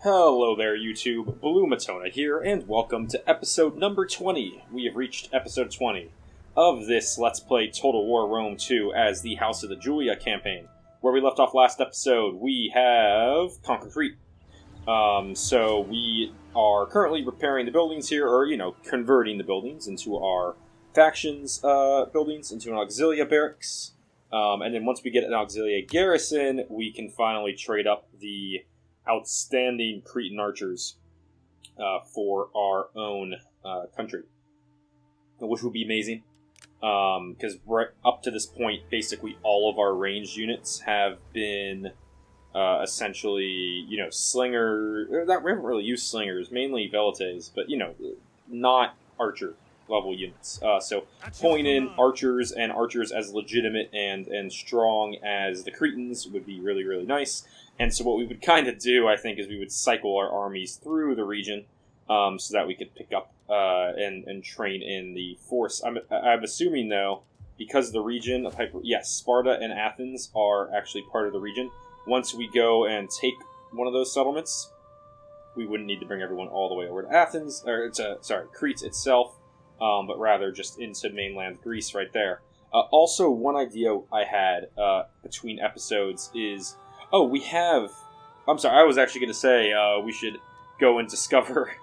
Hello there, YouTube. Blue Matona here, and welcome to episode number 20. We have reached episode 20 of this Let's Play Total War Rome 2 as the House of the Julia campaign. Where we left off last episode, we have conquered Crete. So we are currently repairing the buildings here, or, converting the buildings into our factions buildings, into an auxilia barracks. And then once we get an auxilia garrison, we can finally trade up the outstanding Cretan archers for our own country, which would be amazing. Because right up to this point, basically all of our ranged units have been essentially, slinger. We haven't really used slingers, mainly velites, but not archer level units. So pulling in archers and archers as legitimate and strong as the Cretans would be really, really nice. And so what we would kind of do, I think, is we would cycle our armies through the region so that we could pick up and train in the force. I'm assuming, though, because the region of Sparta and Athens are actually part of the region. Once we go and take one of those settlements, we wouldn't need to bring everyone all the way over to Athens, or Crete itself, but rather just into mainland Greece right there. Also, one idea I had between episodes is... Oh, we have... I'm sorry, I was actually going to say we should go and discover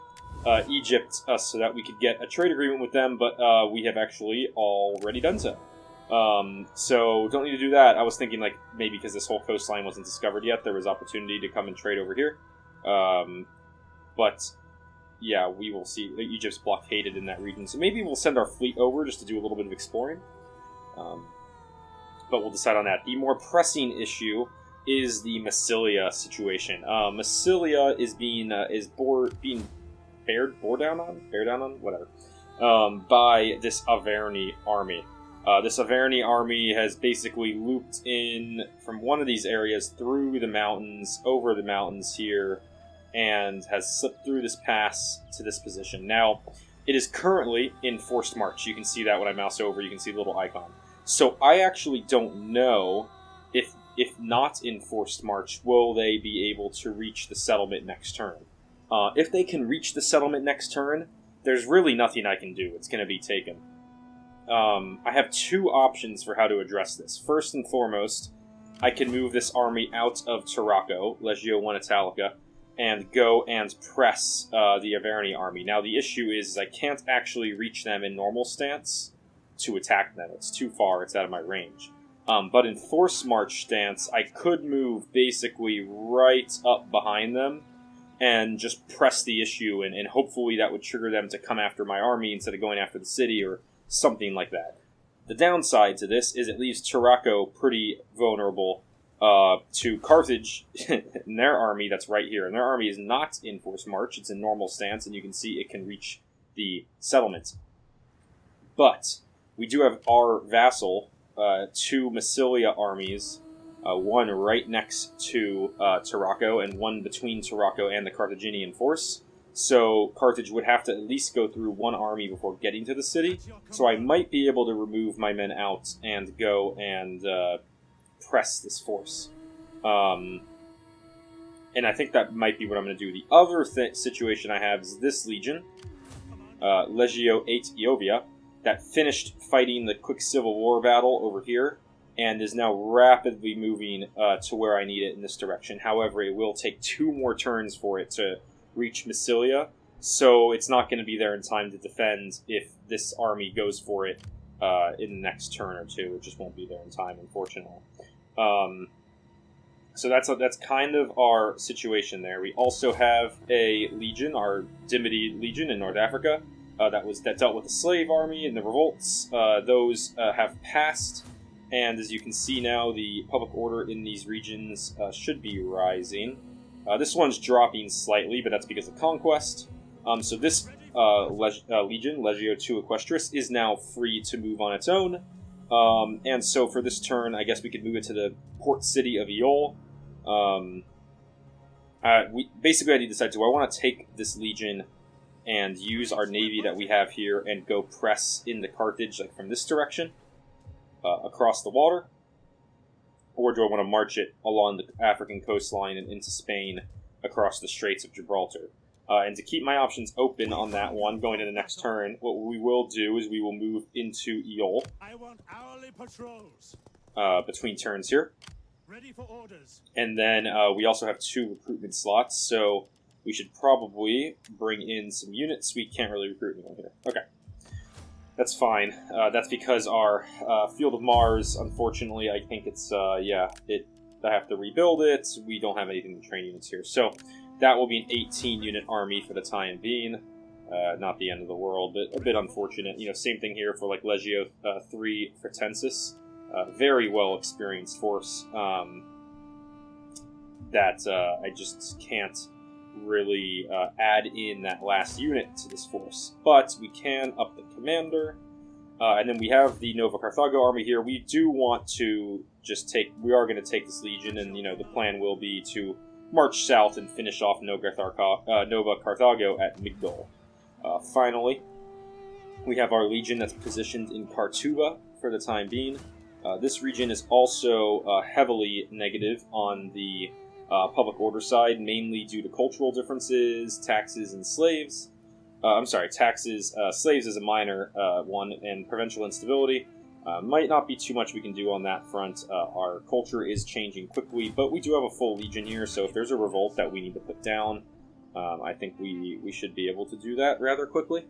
Egypt so that we could get a trade agreement with them, but we have actually already done so. So, don't need to do that. I was thinking, maybe because this whole coastline wasn't discovered yet, there was opportunity to come and trade over here. But, yeah, we will see. Egypt's blockaded in that region, so maybe we'll send our fleet over just to do a little bit of exploring. But we'll decide on that. The more pressing issue is the Massalia situation. Massalia is being bore down on by this Averni army. This Averni army has basically looped in from one of these areas through the mountains, over the mountains here, and has slipped through this pass to this position. Now, it is currently in forced march. You can see that when I mouse over, you can see the little icon. So I actually don't know if not in forced march, will they be able to reach the settlement next turn? If they can reach the settlement next turn, there's really nothing I can do. It's going to be taken. I have two options for how to address this. First and foremost, I can move this army out of Tarraco, Legio 1 Italica, and go and press the Averni army. Now, the issue is I can't actually reach them in normal stance to attack them. It's too far. It's out of my range. But in force march stance, I could move basically right up behind them and just press the issue, and hopefully that would trigger them to come after my army instead of going after the city or something like that. The downside to this is it leaves Tarraco pretty vulnerable to Carthage and their army that's right here. And their army is not in force march, it's in normal stance, and you can see it can reach the settlement. But we do have our vassal... two Massalia armies, one right next to Tarraco and one between Tarraco and the Carthaginian force. So Carthage would have to at least go through one army before getting to the city. So I might be able to remove my men out and go and press this force. And I think that might be what I'm going to do. The other situation I have is this legion, Legio 8 Iovia, that finished fighting the quick civil war battle over here, and is now rapidly moving to where I need it in this direction. However, it will take 2 more turns for it to reach Massalia, so it's not going to be there in time to defend if this army goes for it in the next turn or two. It just won't be there in time, unfortunately. So that's kind of our situation there. We also have a legion, our Dimity Legion in North Africa, that dealt with the slave army and the revolts. Those have passed, and as you can see now, the public order in these regions should be rising. This one's dropping slightly, but that's because of conquest. So this legion, Legio 2 Equestris, is now free to move on its own. And so for this turn, I guess we could move it to the port city of Iole. I need to decide, do I want to take this legion and use our navy that we have here and go press into Carthage, from this direction, across the water? Or do I want to march it along the African coastline and into Spain across the Straits of Gibraltar. And to keep my options open on that one, going to the next turn, what we will do is we will move into Eol. I want hourly patrols. Between turns here. Ready for orders. And then we also have 2 recruitment slots, so we should probably bring in some units. We can't really recruit anyone here. Okay. That's fine. That's because our Field of Mars, unfortunately, I think it's, I have to rebuild it. We don't have anything to train units here. So that will be an 18-unit army for the time being. Not the end of the world, but a bit unfortunate. Same thing here for, like, Legio 3 Fretensis. Very well experienced force that I just can't really add in that last unit to this force. But we can up the commander. And then we have the Nova Carthago army here. We do want to we are going to take this legion, and the plan will be to march south and finish off Nova Carthago at Migdol. Finally, we have our legion that's positioned in Cartuba for the time being. This region is also heavily negative on the public order side, mainly due to cultural differences, taxes, and slaves. Taxes, slaves is a minor one, and provincial instability. Might not be too much we can do on that front. Our culture is changing quickly, but we do have a full legion here, so if there's a revolt that we need to put down, I think we should be able to do that rather quickly.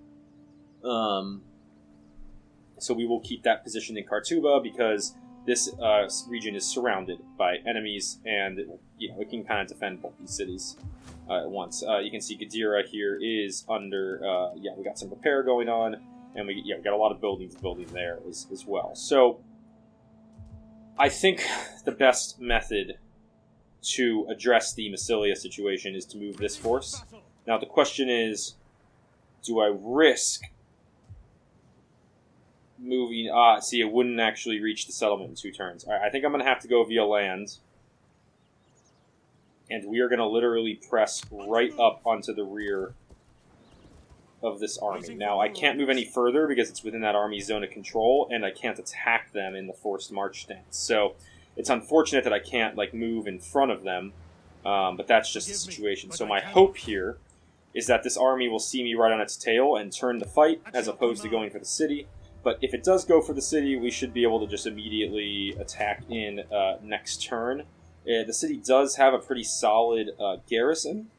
So we will keep that position in Cartuba because this region is surrounded by enemies, and it can kind of defend both these cities at once. You can see Gadira here is under. We got some repair going on, and we got a lot of buildings building there as well. So I think the best method to address the Massalia situation is to move this force. Now the question is, do I risk moving... it wouldn't actually reach the settlement in 2 turns. Alright, I think I'm going to have to go via land. And we are going to literally press right up onto the rear of this army. Now, I can't move any further because it's within that army's zone of control, and I can't attack them in the forced march stance. So, it's unfortunate that I can't, move in front of them, but that's just the situation. So my hope here is that this army will see me right on its tail and turn the fight, as opposed to going for the city. But if it does go for the city, we should be able to just immediately attack in next turn. The city does have a pretty solid garrison.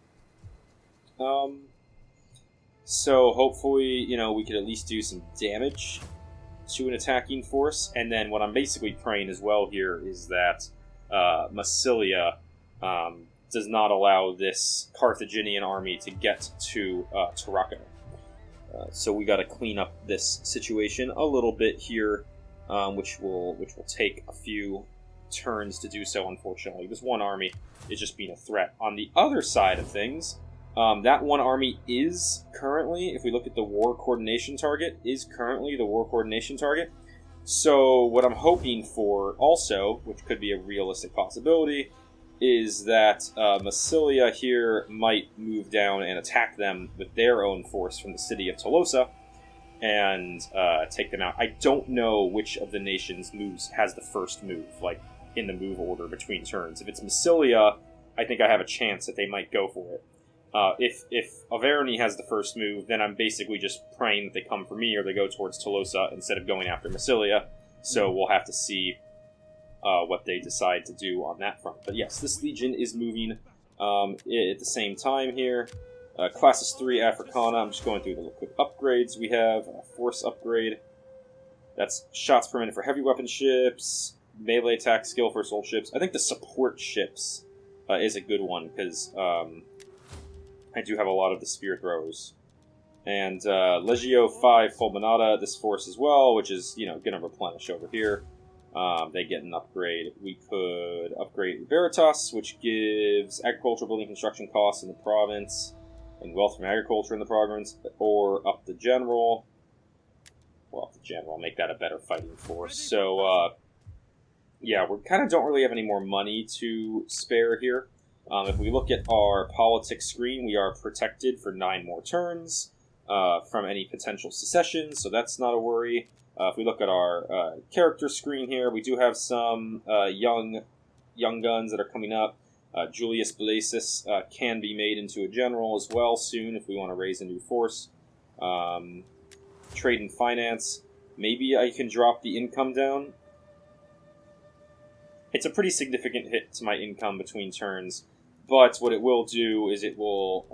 So hopefully, we could at least do some damage to an attacking force. And then what I'm basically praying as well here is that Massalia does not allow this Carthaginian army to get to Tarraco. So we got to clean up this situation a little bit here, which will take a few turns to do so. Unfortunately, this one army is just being a threat. On the other side of things, that one army is currently, if we look at the war coordination target, is currently the war coordination target. So what I'm hoping for also, which could be a realistic possibility, is that Massalia here might move down and attack them with their own force from the city of Tolosa and take them out. I don't know which of the nations has the first move, in the move order between turns. If it's Massalia, I think I have a chance that they might go for it. If Averni has the first move, then I'm basically just praying that they come for me or they go towards Tolosa instead of going after Massalia. So we'll have to see what they decide to do on that front. But yes, this legion is moving at the same time here. Classes 3 Africana. I'm just going through the quick upgrades. We have a force upgrade. That's shots per minute for heavy weapon ships, melee attack skill for assault ships. I think the support ships is a good one because I do have a lot of the spear throwers. And Legio 5 Fulminata, this force as well, which is, going to replenish over here. They get an upgrade. We could upgrade Veritas, which gives agricultural building construction costs in the province and wealth from agriculture in the province, or up the general. Well, up the general, make that a better fighting force. So, yeah, we kind of don't really have any more money to spare here. If we look at our politics screen, we are protected for 9 more turns from any potential secession, so that's not a worry. If we look at our character screen here, we do have some young guns that are coming up. Julius Blasis can be made into a general as well soon if we want to raise a new force. Trade and finance. Maybe I can drop the income down. It's a pretty significant hit to my income between turns, but what it will do is it will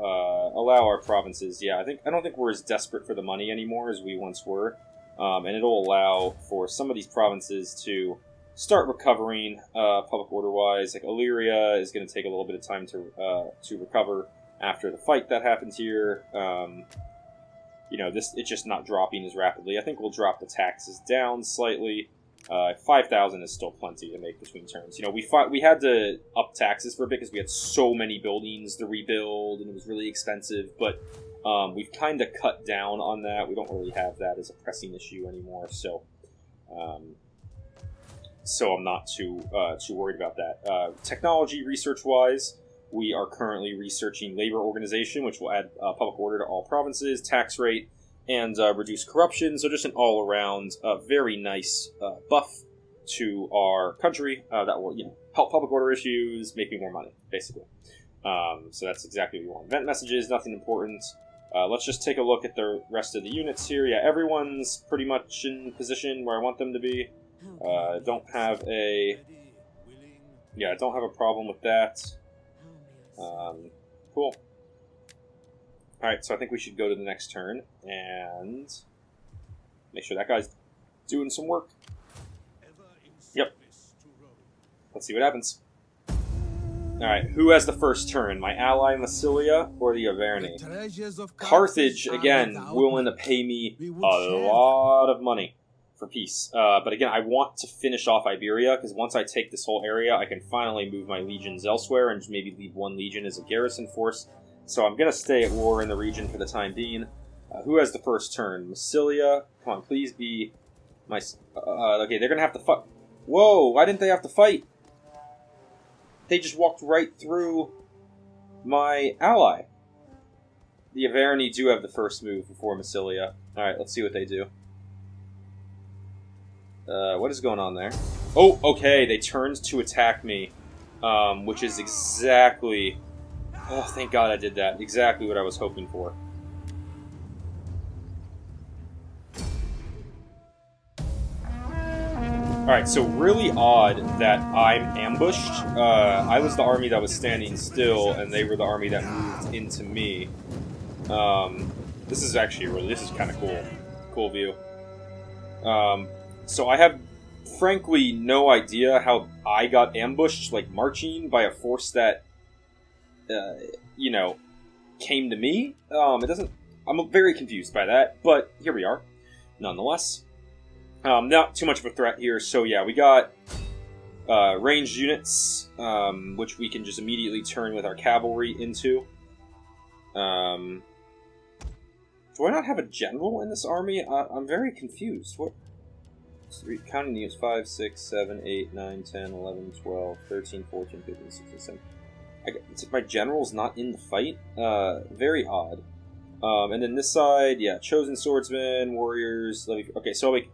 allow our provinces. Yeah, I don't think we're as desperate for the money anymore as we once were, and it'll allow for some of these provinces to start recovering public order-wise. Like Illyria is going to take a little bit of time to recover after the fight that happened here. It's just not dropping as rapidly. I think we'll drop the taxes down slightly. 5,000 is still plenty to make between turns. We had to up taxes for a bit because we had so many buildings to rebuild, and it was really expensive. But we've kind of cut down on that. We don't really have that as a pressing issue anymore. So I'm not too worried about that. Technology research-wise, we are currently researching labor organization, which will add public order to all provinces, tax rate, and reduce corruption. So just an all-around very nice buff to our country that will help public order issues, make me more money, basically. So that's exactly what we want. Event messages, nothing important. Let's just take a look at the rest of the units here. Yeah, everyone's pretty much in position where I want them to be. Don't have a problem with that. Cool. Alright, so I think we should go to the next turn and make sure that guy's doing some work. Yep. Let's see what happens. Alright, who has the first turn? My ally Massalia or the Averni? Carthage, again, willing to pay me a lot of money for peace. But again, I want to finish off Iberia, because once I take this whole area, I can finally move my legions elsewhere and just maybe leave one legion as a garrison force. So I'm going to stay at war in the region for the time being. Who has the first turn? Massalia. Come on, please be my... okay, they're going to have to fight. Whoa, why didn't they have to fight? They just walked right through my ally. The Averni do have the first move before Massalia. Alright, let's see what they do. What is going on there? Oh, okay, they turned to attack me. Which is exactly... Oh, thank God I did that. Exactly what I was hoping for. Alright, so really odd that I'm ambushed. I was the army that was standing still, and they were the army that moved into me. This is actually this is kind of cool. Cool view. So I have, frankly, no idea how I got ambushed, like, marching by a force that, came to me. I'm very confused by that, but here we are, nonetheless. Not too much of a threat here, so yeah, we got ranged units, which we can just immediately turn with our cavalry into. Do I not have a general in this army? I'm very confused. What? Counting the units, 5, 6, 7, 8, 9, 10, 11, 12, 13, 14, 15, 16, 17. It's like my general's not in the fight. Very odd. And then this side, yeah, chosen swordsmen, warriors. Okay, so like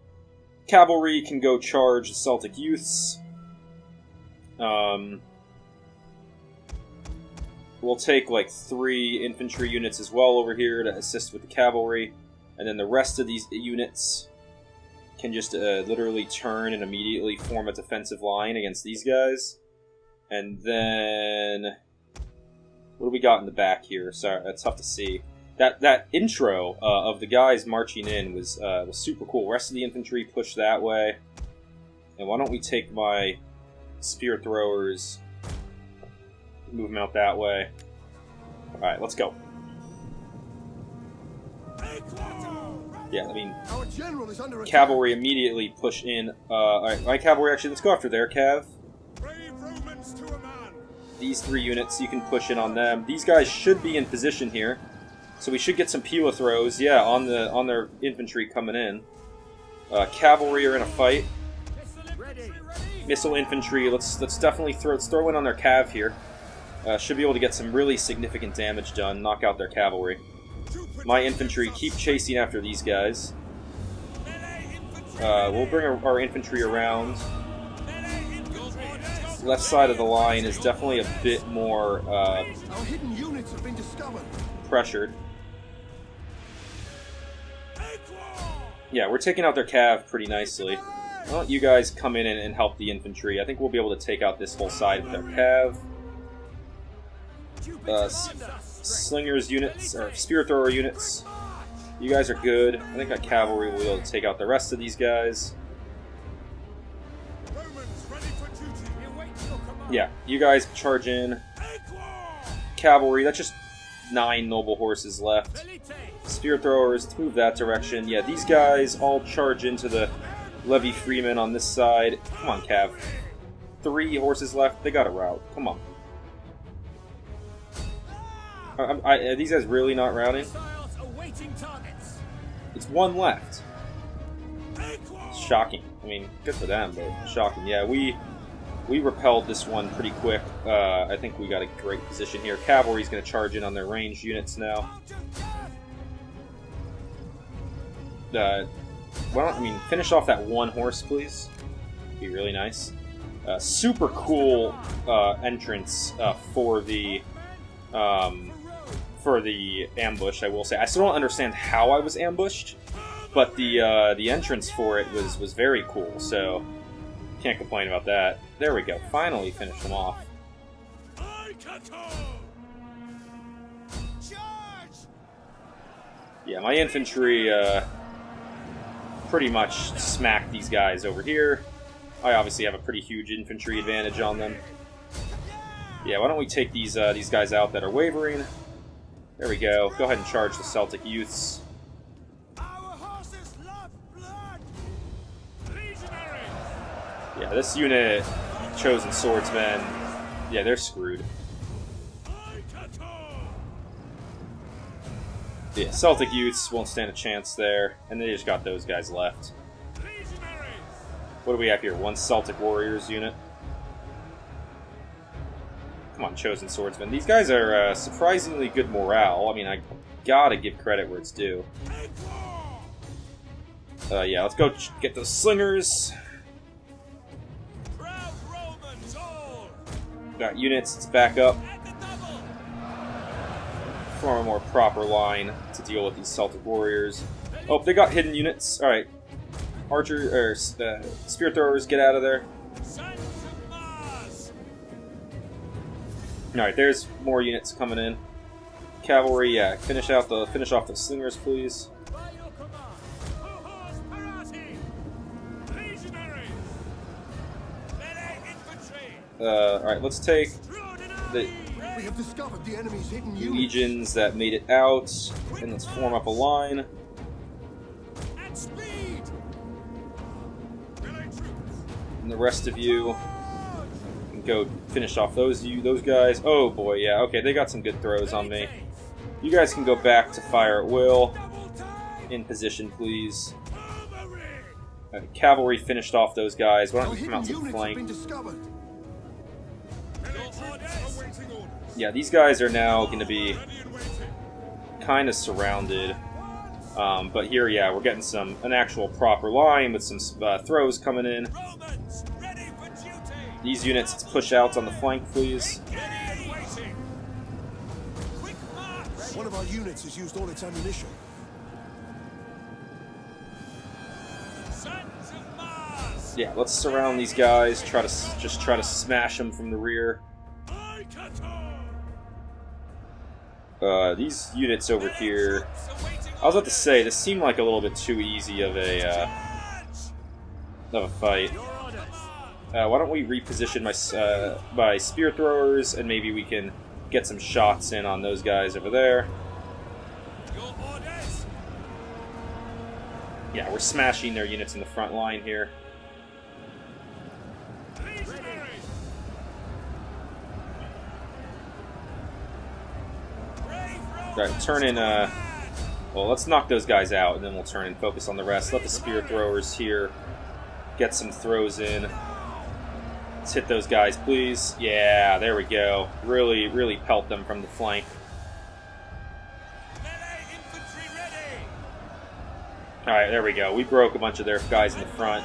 cavalry can go charge the Celtic youths. We'll take like 3 infantry units as well over here to assist with the cavalry, and then the rest of these units can just literally turn and immediately form a defensive line against these guys. And then... what do we got in the back here? Sorry, that's tough to see. That intro of the guys marching in was super cool. Rest of the infantry push that way. And why don't we take my spear throwers, move them out that way. Alright, let's go. Yeah, I mean, cavalry immediately push in. Alright, my cavalry, actually, let's go after their cav. These 3 units, you can push in on them. These guys should be in position here, so we should get some Pila throws, yeah, on their infantry coming in. Cavalry are in a fight. Missile infantry, let's definitely throw in on their cav here. Should be able to get some really significant damage done, knock out their cavalry. My infantry, keep chasing after these guys. We'll bring our infantry around. left side of the line is definitely a bit more Our hidden units have been discovered. pressured. Yeah, we're taking out their cav pretty nicely. Why don't you guys come in and help the infantry? I think we'll be able to take out this whole side with our cav. Slingers units, or spear thrower units. You guys are good. I think our cavalry will be able to take out the rest of these guys. Yeah, you guys charge in. Cavalry, that's just 9 noble horses left. Spear throwers, let's move that direction. Yeah, these guys all charge into the levy freemen on this side. Come on, Cav. 3 horses left. They got a route. Come on. Are these guys really not routing? It's 1 left. Shocking. I mean, good for them, but shocking. Yeah, we repelled this one pretty quick. I think we got a great position here. Cavalry's going to charge in on their ranged units now. Why don't finish off that 1 horse, please? Be really nice. Super cool entrance for the ambush. I will say, I still don't understand how I was ambushed, but the entrance for it was very cool. So can't complain about that. There we go. Finally finished them off. Yeah, my infantry pretty much smacked these guys over here. I obviously have a pretty huge infantry advantage on them. Yeah, why don't we take these guys out that are wavering? There we go. Go ahead and charge the Celtic youths. Yeah, this unit, chosen swordsmen, yeah, they're screwed. Yeah, Celtic youths won't stand a chance there, and they just got those guys left. What do we have here? 1 Celtic warriors unit. Come on, chosen swordsmen. These guys are surprisingly good morale. I mean, I gotta give credit where it's due. Yeah, let's go get those slingers. Got units, let's back up. Form a more proper line to deal with these Celtic warriors. Oh, they got hidden units. Alright. Archer, or spear throwers, get out of there. Alright, there's more units coming in. Cavalry, yeah, finish off the slingers, please. Alright, let's take the We have discovered the enemy's hidden units. legions that made it out, and let's form up a line. And the rest of you can go finish off those guys. Oh boy, yeah, okay, they got some good throws on me. You guys can go back to fire at will. In position, please. Cavalry finished off those guys. Why don't you come out to the flank? Yeah, these guys are now going to be kind of surrounded. But here, yeah, we're getting an actual proper line with some throws coming in. These units, let's push out on the flank, please. One of our units has used all its ammunition. Yeah, let's surround these guys. Try to smash them from the rear. These units over here. I was about to say, this seemed like a little bit too easy of a fight. Why don't we reposition my spear throwers, and maybe we can get some shots in on those guys over there. Yeah, we're smashing their units in the front line here. Alright, turn in, well, let's knock those guys out, and then we'll turn and focus on the rest. Let the spear throwers here get some throws in. Let's hit those guys, please. Yeah, there we go. Really, really pelt them from the flank. Alright, there we go. We broke a bunch of their guys in the front.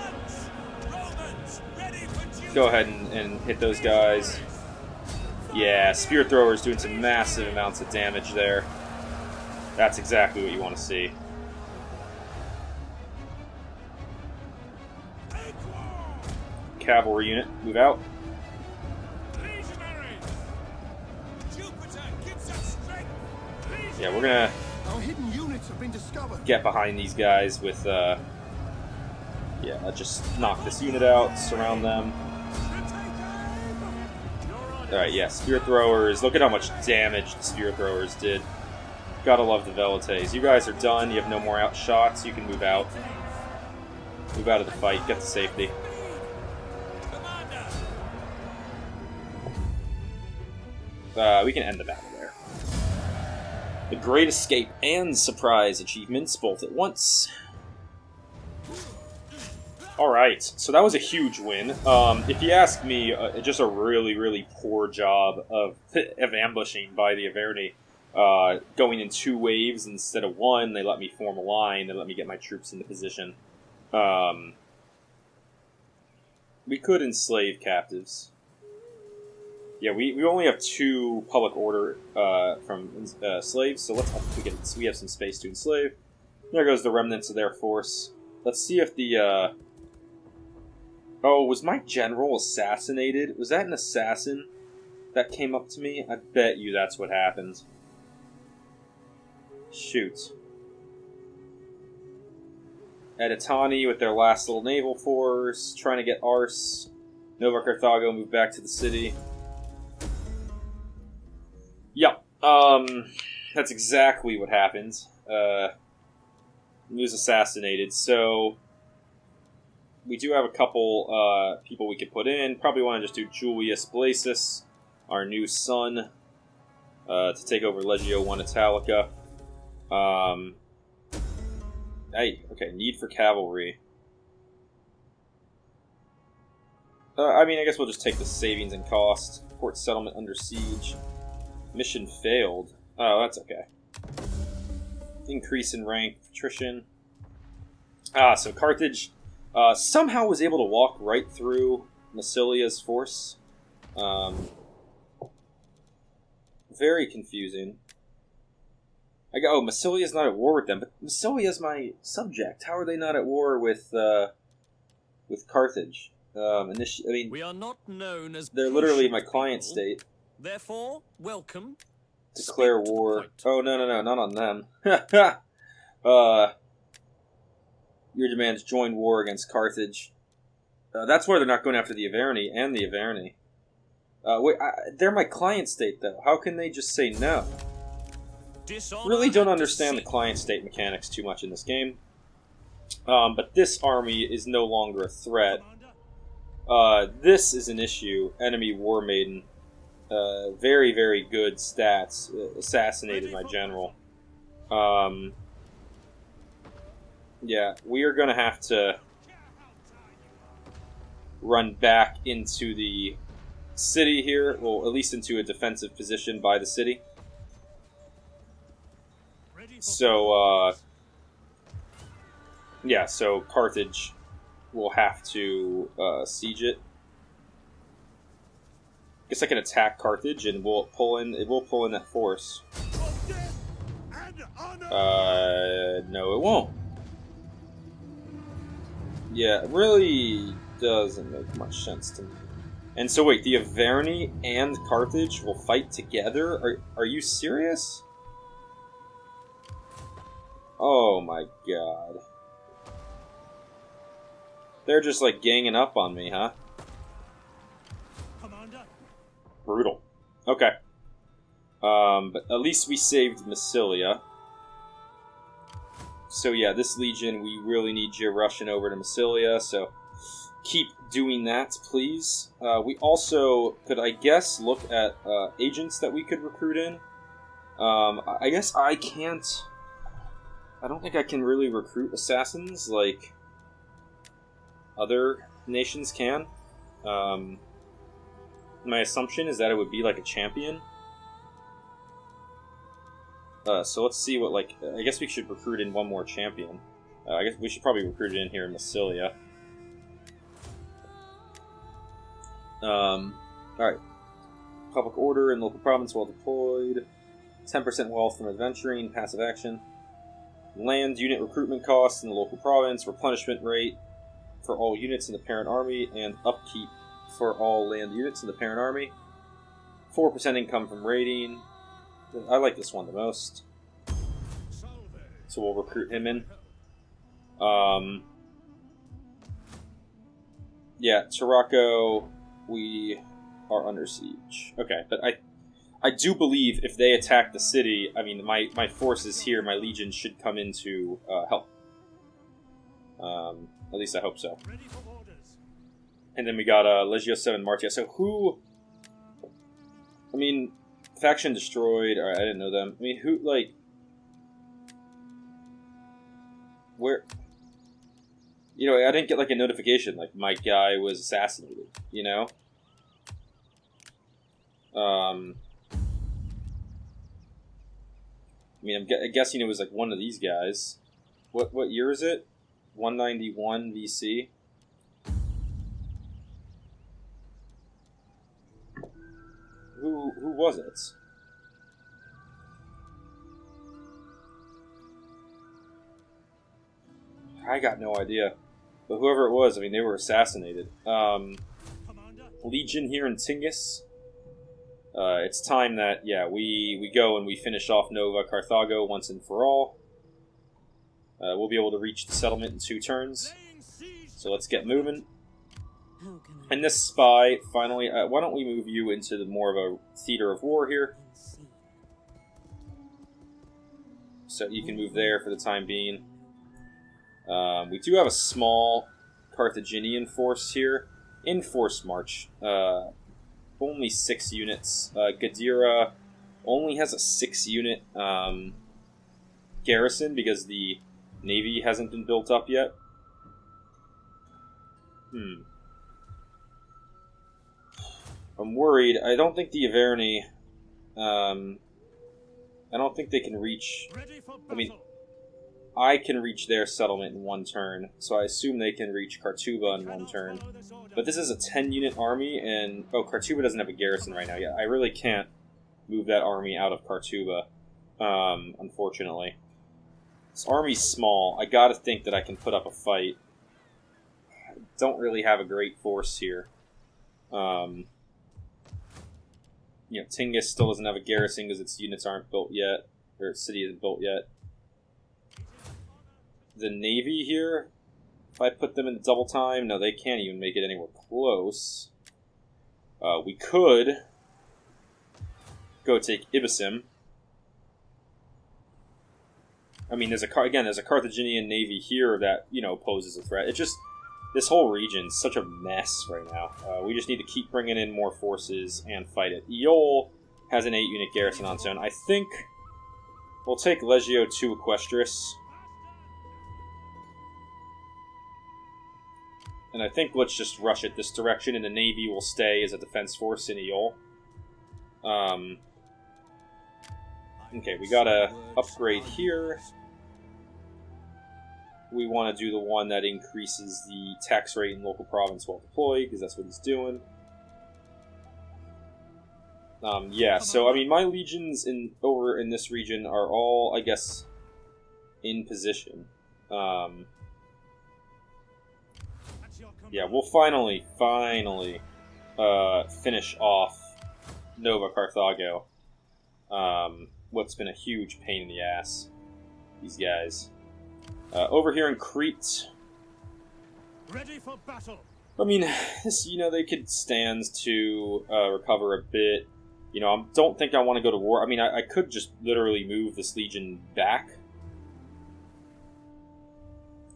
go ahead and hit those guys. Yeah, Spear Thrower's doing some massive amounts of damage there. That's exactly what you want to see. Cavalry unit, move out. Yeah, we're gonna Our hidden units have been discovered. get behind these guys with, yeah, just knock this unit out, surround them. Alright, yeah, Spear Throwers. Look at how much damage the Spear Throwers did. Gotta love the Velites. You guys are done. You have no more shots. You can move out. Move out of the fight. Get to safety. We can end the battle there. The Great Escape and Surprise achievements both at once. Alright, so that was a huge win. If you ask me, just a really, really poor job of ambushing by the Averni. Going in 2 waves instead of 1, they let me form a line, they let me get my troops into position. We could enslave captives. Yeah, we only have 2 public order from slaves, so we have some space to enslave. There goes the remnants of their force. Let's see if the... Oh, was my general assassinated? Was that an assassin that came up to me? I bet you that's what happened. Shoot. Editani with their last little naval force, trying to get Ars. Nova Carthago moved back to the city. Yep. That's exactly what happened. He was assassinated, so we do have a couple people we could put in. Probably want to just do Julius Blasis, our new son, to take over Legio 1 Italica. Okay, need for cavalry. I mean, I guess we'll just take the savings and cost. Port settlement under siege. Mission failed. Oh, that's okay. Increase in rank, attrition. So Carthage somehow was able to walk right through Massalia's force. Very confusing. Massalia's not at war with them, but Massalia's my subject. How are they not at war with Carthage? We are not known as they're literally my client state. Therefore, welcome. Declare war. Oh, no, not on them. Your demands join war against Carthage. That's why they're not going after the Averni and the Averni. They're my client state, though. How can they just say no? Really don't understand the client state mechanics too much in this game. But this army is no longer a threat. This is an issue. Enemy War Maiden. Very, very good stats. Assassinated my general. Yeah, we are going to have to run back into the city here. Well, at least into a defensive position by the city. So, yeah, so Carthage will have to siege it. Guess I can attack Carthage and it will pull in that force. No, it won't. Yeah, it really doesn't make much sense to me. And so wait, the Averni and Carthage will fight together? Are you serious? Oh my god. They're just like ganging up on me, huh? Commander. Brutal. Okay. But at least we saved Massalia. So yeah, this legion, we really need you rushing over to Massalia, so keep doing that, please. We also could, I guess, look at agents that we could recruit in. I guess I can't... I don't think I can really recruit assassins like other nations can. My assumption is that it would be like a champion. So let's see what, like, I guess we should recruit in one more champion. I guess we should probably recruit it in here in Massalia. Alright. Public order in local province well deployed. 10% wealth from adventuring, passive action. Land unit recruitment costs in the local province, replenishment rate for all units in the parent army, and upkeep for all land units in the parent army. 4% income from raiding. I like this one the most. So we'll recruit him in. Yeah, Tarraco, we are under siege. Okay, but I do believe if they attack the city, I mean, my forces here, my legions, should come in to help. At least I hope so. And then we got Legio 7 Martia. So who... I mean, faction destroyed. Alright, I didn't know them. I mean, who, like... Where... You know, I didn't get, like, a notification, like, my guy was assassinated, you know? I mean, I'm guessing it was, like, one of these guys. What year is it? 191 BC? Who was it? I got no idea. But whoever it was, I mean, they were assassinated. Legion here in Tingis. It's time that, yeah, we go and we finish off Nova Carthago once and for all. We'll be able to reach the settlement in 2 turns. So let's get moving. And this spy, finally, why don't we move you into more of a theater of war here? So you can move there for the time being. We do have a small Carthaginian force here. In force march. Only 6 units. Gadira only has a 6-unit garrison because the navy hasn't been built up yet. I'm worried. I don't think the Averni... I don't think they can reach... I mean, I can reach their settlement in 1 turn, so I assume they can reach Kartuba in 1 turn. But this is a 10-unit army, and... Oh, Kartuba doesn't have a garrison right now yet. I really can't move that army out of Kartuba, unfortunately. This army's small. I gotta think that I can put up a fight. I don't really have a great force here. You know, Tingis still doesn't have a garrison because its units aren't built yet, or its city isn't built yet. The navy here, if I put them in double time, no, they can't even make it anywhere close. We could go take Ibisim. I mean, there's a Carthaginian navy here that, you know, poses a threat. It's just, this whole region's such a mess right now. We just need to keep bringing in more forces and fight it. Eol has an 8-unit garrison on its own. I think we'll take Legio to Equestris. And I think let's just rush it this direction, and the navy will stay as a defense force in Eol. Okay, we gotta upgrade here. We want to do the one that increases the tax rate in local province while deployed, because that's what he's doing. Yeah, so, I mean, my legions over in this region are all, I guess, in position. Yeah, we'll finally finish off Nova Carthago. What's been a huge pain in the ass. These guys. Over here in Crete. Ready for battle. I mean, this, you know, they could stand to recover a bit. You know, I don't think I want to go to war. I mean, I could just literally move this legion back.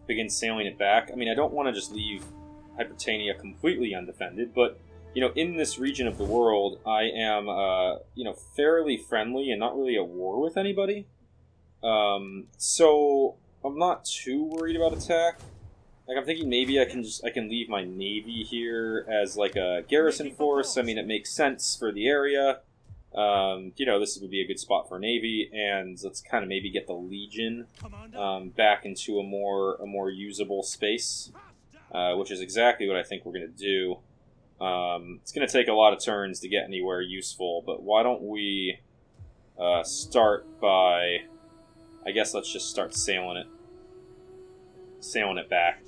Begin sailing it back. I mean, I don't want to just leave Hypertania completely undefended, but, you know, in this region of the world, I am, you know, fairly friendly and not really at war with anybody. So I'm not too worried about attack. Like, I'm thinking maybe I can leave my navy here as, like, a garrison force. I mean, it makes sense for the area. You know, this would be a good spot for a navy, and let's kind of maybe get the legion back into a more usable space, which is exactly what I think we're going to do. It's going to take a lot of turns to get anywhere useful, but why don't we start by... I guess let's just start sailing it. Sailing it back.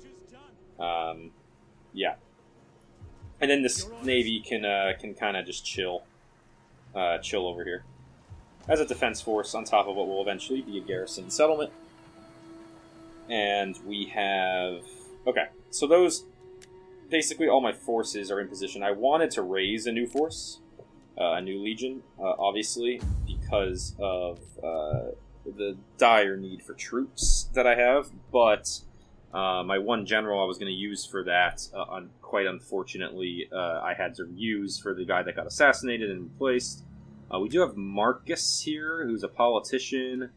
Yeah. And then this navy can kind of just chill over here as a defense force on top of what will eventually be a garrison settlement. And we have... Okay, so those... Basically all my forces are in position. I wanted to raise a new force, a new legion, obviously, because of the dire need for troops that I have, but my one general I was going to use for that, quite unfortunately, I had to use for the guy that got assassinated and replaced. We do have Marcus here, who's a politician.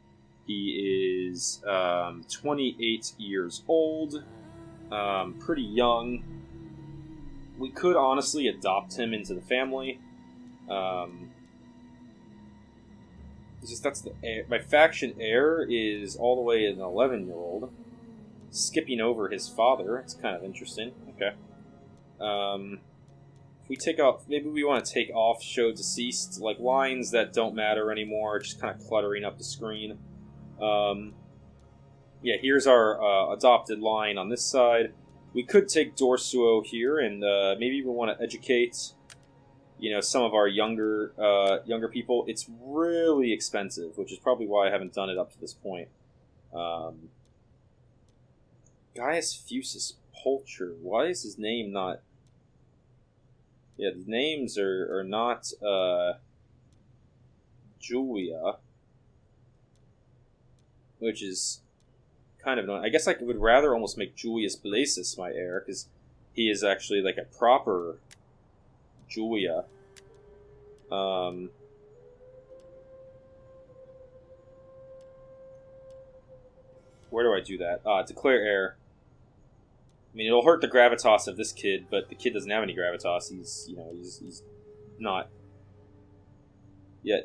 He is 28 years old, pretty young. We could honestly adopt him into the family. It's just that's the heir. My faction heir is all the way an 11-year-old, skipping over his father. It's kind of interesting. Okay. If we take off, maybe we want to take off show deceased, like lines that don't matter anymore, just kind of cluttering up the screen. Yeah, here's our adopted line on this side. We could take Dorsuo here, and maybe we want to educate, some of our younger people. It's really expensive, which is probably why I haven't done it up to this point. Gaius Fusus Pulcher. Why is his name not? Yeah, the names are not Julia, which is kind of annoying. I guess I would rather almost make Julius Blasis my heir, because he is actually like a proper Julia. Where do I do that? Declare heir. I mean, it'll hurt the gravitas of this kid, but the kid doesn't have any gravitas. He's not. Yeah.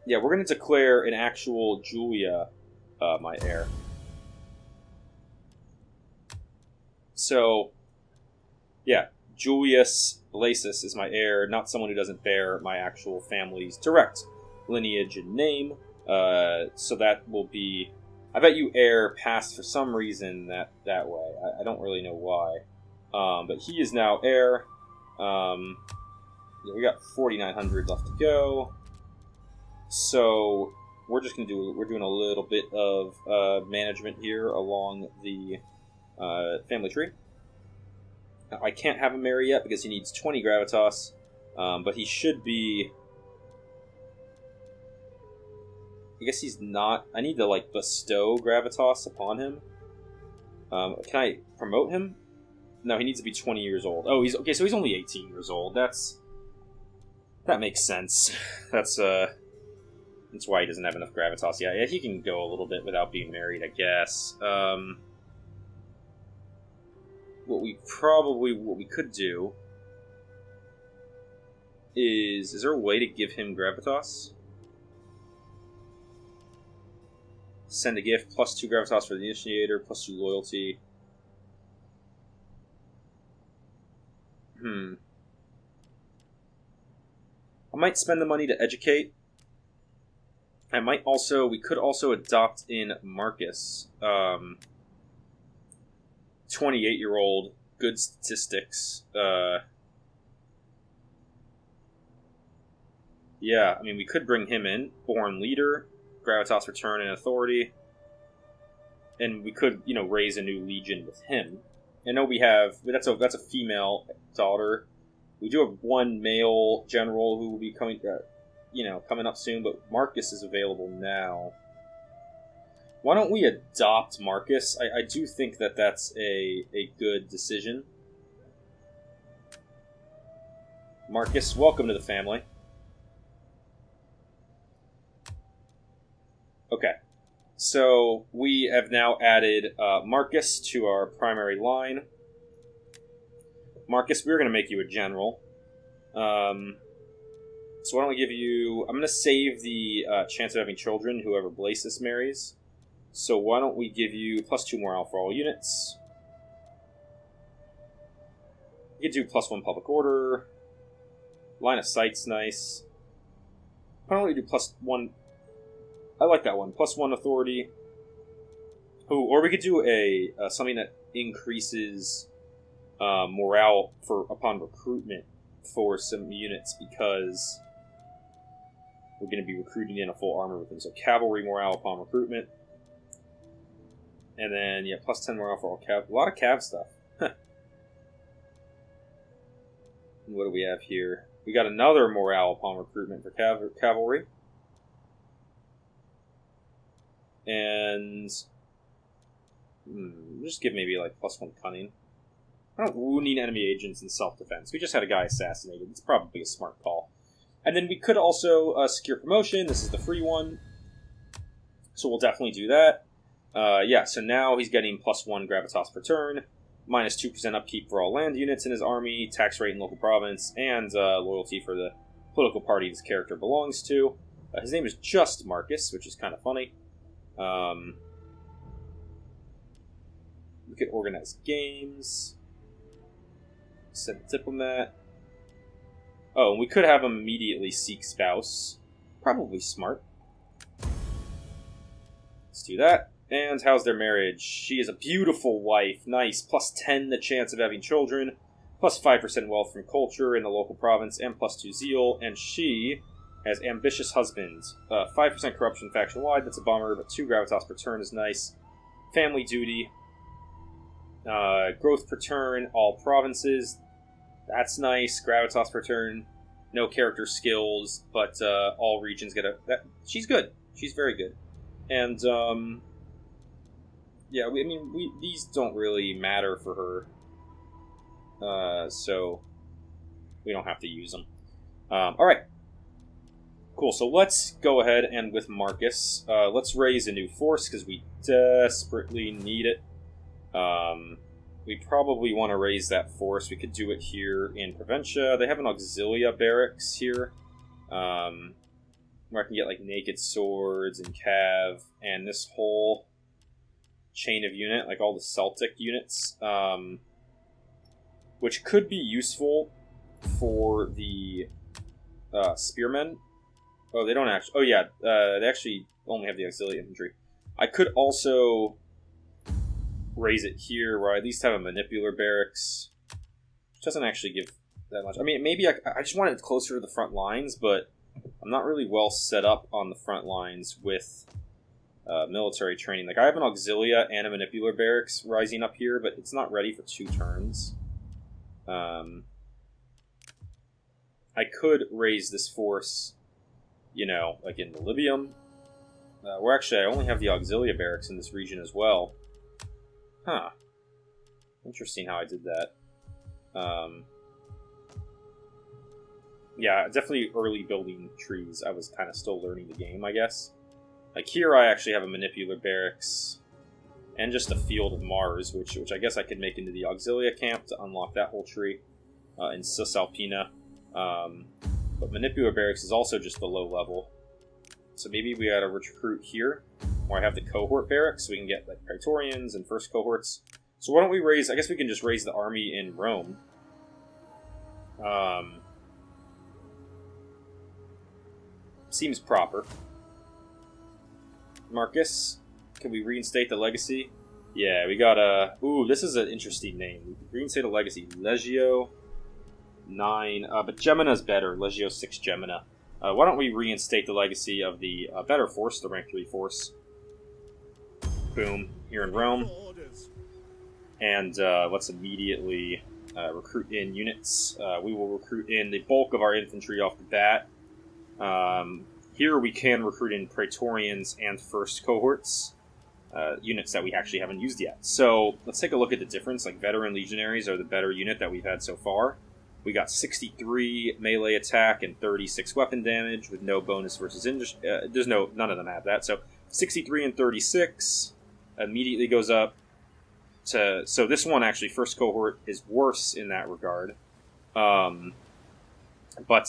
Yeah, we're going to declare an actual Julia my heir. So, yeah, Julius Blasis is my heir, not someone who doesn't bear my actual family's direct lineage and name. So that will be... I bet you heir passed for some reason that way. I don't really know why. But he is now heir. Yeah, we got 4,900 left to go. So we're just we're doing a little bit of management here along the family tree. Now, I can't have him marry yet because he needs 20 gravitas, but he should be... I guess he's not... I need to, bestow gravitas upon him. Can I promote him? No, he needs to be 20 years old. Oh, he's... Okay, so he's only 18 years old. That makes sense. That's why he doesn't have enough gravitas. Yeah, he can go a little bit without being married, I guess. What we could do is there a way to give him gravitas? Send a gift, plus 2 gravitas for the initiator, plus 2 loyalty. I might spend the money to educate. We could also adopt in Marcus. 28-year-old, good statistics. Yeah, I mean, we could bring him in. Born leader, gravitas return and authority. And we could, raise a new legion with him. I know we have... That's a female daughter. We do have one male general who will be coming up soon, but Marcus is available now. Why don't we adopt Marcus? I do think that that's a good decision. Marcus, welcome to the family. Okay, so we have now added Marcus to our primary line. Marcus, we're going to make you a general. So why don't we give you... I'm going to save the chance of having children, whoever Blasis marries. So why don't we give you plus 2 morale for all units. We could do +1 public order. Line of sight's nice. Why don't we do +1? I like that one. +1 authority. Ooh, or we could do a something that increases morale upon recruitment for some units, because we're going to be recruiting in a full armor with them. So cavalry morale upon recruitment. And then, yeah, +10 morale for all cav. A lot of cav stuff. And what do we have here? We got another morale upon recruitment for cavalry. And just give maybe like +1 cunning. I don't wounding enemy agents in self-defense. We just had a guy assassinated. It's probably a smart call. And then we could also secure promotion. This is the free one. So we'll definitely do that. Yeah, so now he's getting +1 gravitas per turn, -2% upkeep for all land units in his army, tax rate in local province, and loyalty for the political party his character belongs to. His name is just Marcus, which is kind of funny. We could organize games. Send a diplomat. Oh, and we could have him immediately seek spouse. Probably smart. Let's do that. And how's their marriage? She is a beautiful wife. Nice. +10 the chance of having children. +5% wealth from culture in the local province. And +2 zeal. And she has ambitious husband. 5% corruption faction-wide. That's a bummer, but 2 gravitas per turn is nice. Family duty. Growth per turn. All provinces. That's nice. Gravitas per turn. No character skills, but all regions get a... she's good. She's very good. And, yeah, these don't really matter for her. So we don't have to use them. Alright. Cool, so let's go ahead and with Marcus, let's raise a new force, because we desperately need it. We probably want to raise that force. We could do it here in Provincia. They have an Auxilia barracks here, where I can get like naked swords and cav, and this whole chain of unit, like all the Celtic units, which could be useful for the spearmen. Oh, they don't actually... Oh, yeah, they actually only have the auxiliary infantry. I could also raise it here, where I at least have a manipular barracks, which doesn't actually give that much. I mean, maybe I just want it closer to the front lines, but I'm not really well set up on the front lines with military training. Like, I have an auxilia and a manipular barracks rising up here, but it's not ready for 2 turns. I could raise this force, you know, like in Libium, where actually I only have the auxilia barracks in this region as well. Huh. Interesting how I did that. Yeah, definitely early building trees. I was kind of still learning the game, I guess. Like here I actually have a manipular barracks and just a field of Mars, which I guess I could make into the auxilia camp to unlock that whole tree in Cisalpina. But manipular barracks is also just the low level. So maybe we gotta recruit here, where I have the cohort barracks, so we can get like Praetorians and first cohorts. So why don't we raise... I guess we can just raise the army in Rome. Seems proper. Marcus, can we reinstate the legacy? Yeah, we got a... Ooh, this is an interesting name. Reinstate a legacy. Legio 9. But Gemina's better. Legio 6 Gemina. Why don't we reinstate the legacy of the better force, the rank 3 force. Boom. Here in Rome. And let's immediately recruit in units. We will recruit in the bulk of our infantry off the bat. Here we can recruit in Praetorians and first cohorts, units that we actually haven't used yet. So let's take a look at the difference. Like veteran legionaries are the better unit that we've had so far. We got 63 melee attack and 36 weapon damage with no bonus versus industry. None of them have that. So 63 and 36 immediately goes up to... So this one actually, first cohort, is worse in that regard. But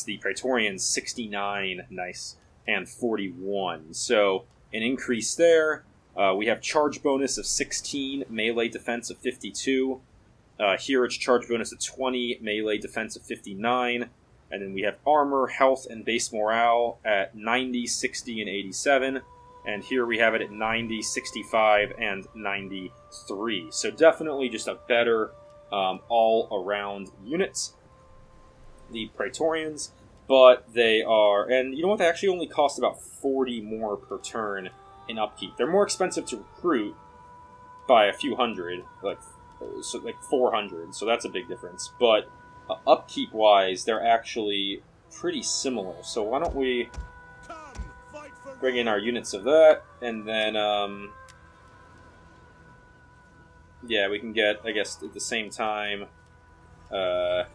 the Praetorians 69, nice, and 41. So an increase there. We have charge bonus of 16, melee defense of 52. Here it's charge bonus of 20, melee defense of 59, and then we have armor, health, and base morale at 90, 60, and 87. And here we have it at 90, 65, and 93. So definitely just a better all-around unit. The Praetorians, but they are... And you know what? They actually only cost about 40 more per turn in upkeep. They're more expensive to recruit by a few hundred, like 400, so that's a big difference. But upkeep-wise, they're actually pretty similar. So why don't we bring in our units of that, and then, yeah, we can get, I guess, at the same time, I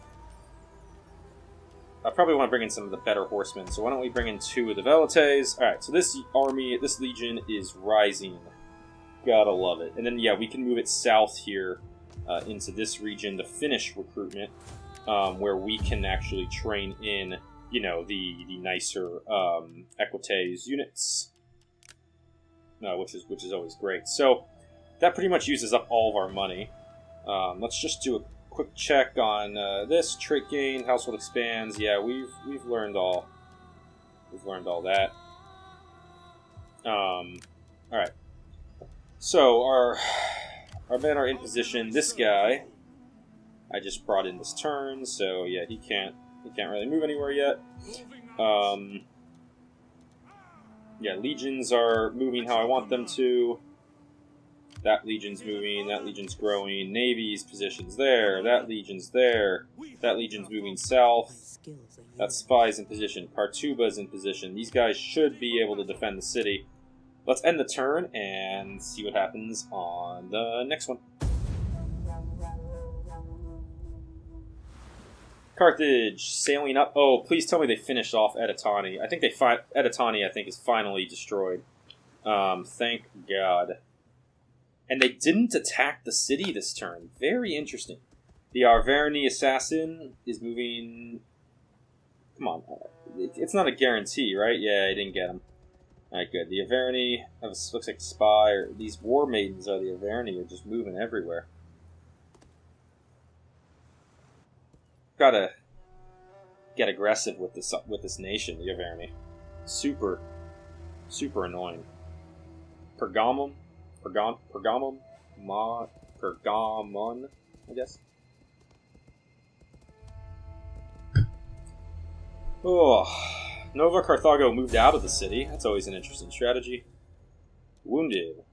probably want to bring in some of the better horsemen, so why don't we bring in 2 of the Velites. Alright, so this army, this legion is rising. Gotta love it. And then, yeah, we can move it south here into this region to finish recruitment, where we can actually train in, you know, the nicer Equestris units, which is always great. So that pretty much uses up all of our money. Let's just do a quick check on this trait gain. Household expands. Yeah, we've learned all. We've learned all that. All right. So our men are in position. This guy I just brought in this turn, so yeah, he can't really move anywhere yet. Yeah, legions are moving how I want them to. That legion's moving, that legion's growing, Navy's position's there, that legion's there, that legion's moving south, that spy's in position, Kartuba's in position. These guys should be able to defend the city. Let's end the turn and see what happens on the next one. Carthage, sailing up. Oh, please tell me they finished off Editani. I think Editani, I think, is finally destroyed. Thank God. And they didn't attack the city this turn. Very interesting. The Arverni assassin is moving... Come on. It's not a guarantee, right? Yeah, I didn't get him. Alright, good. The Arverni looks like a spy. Or these war maidens are the Arverni are just moving everywhere. Gotta get aggressive with this nation, the Arverni. Super annoying. Pergamum, Pergamon, I guess. Oh, Nova Carthago moved out of the city. That's always an interesting strategy. Wounded.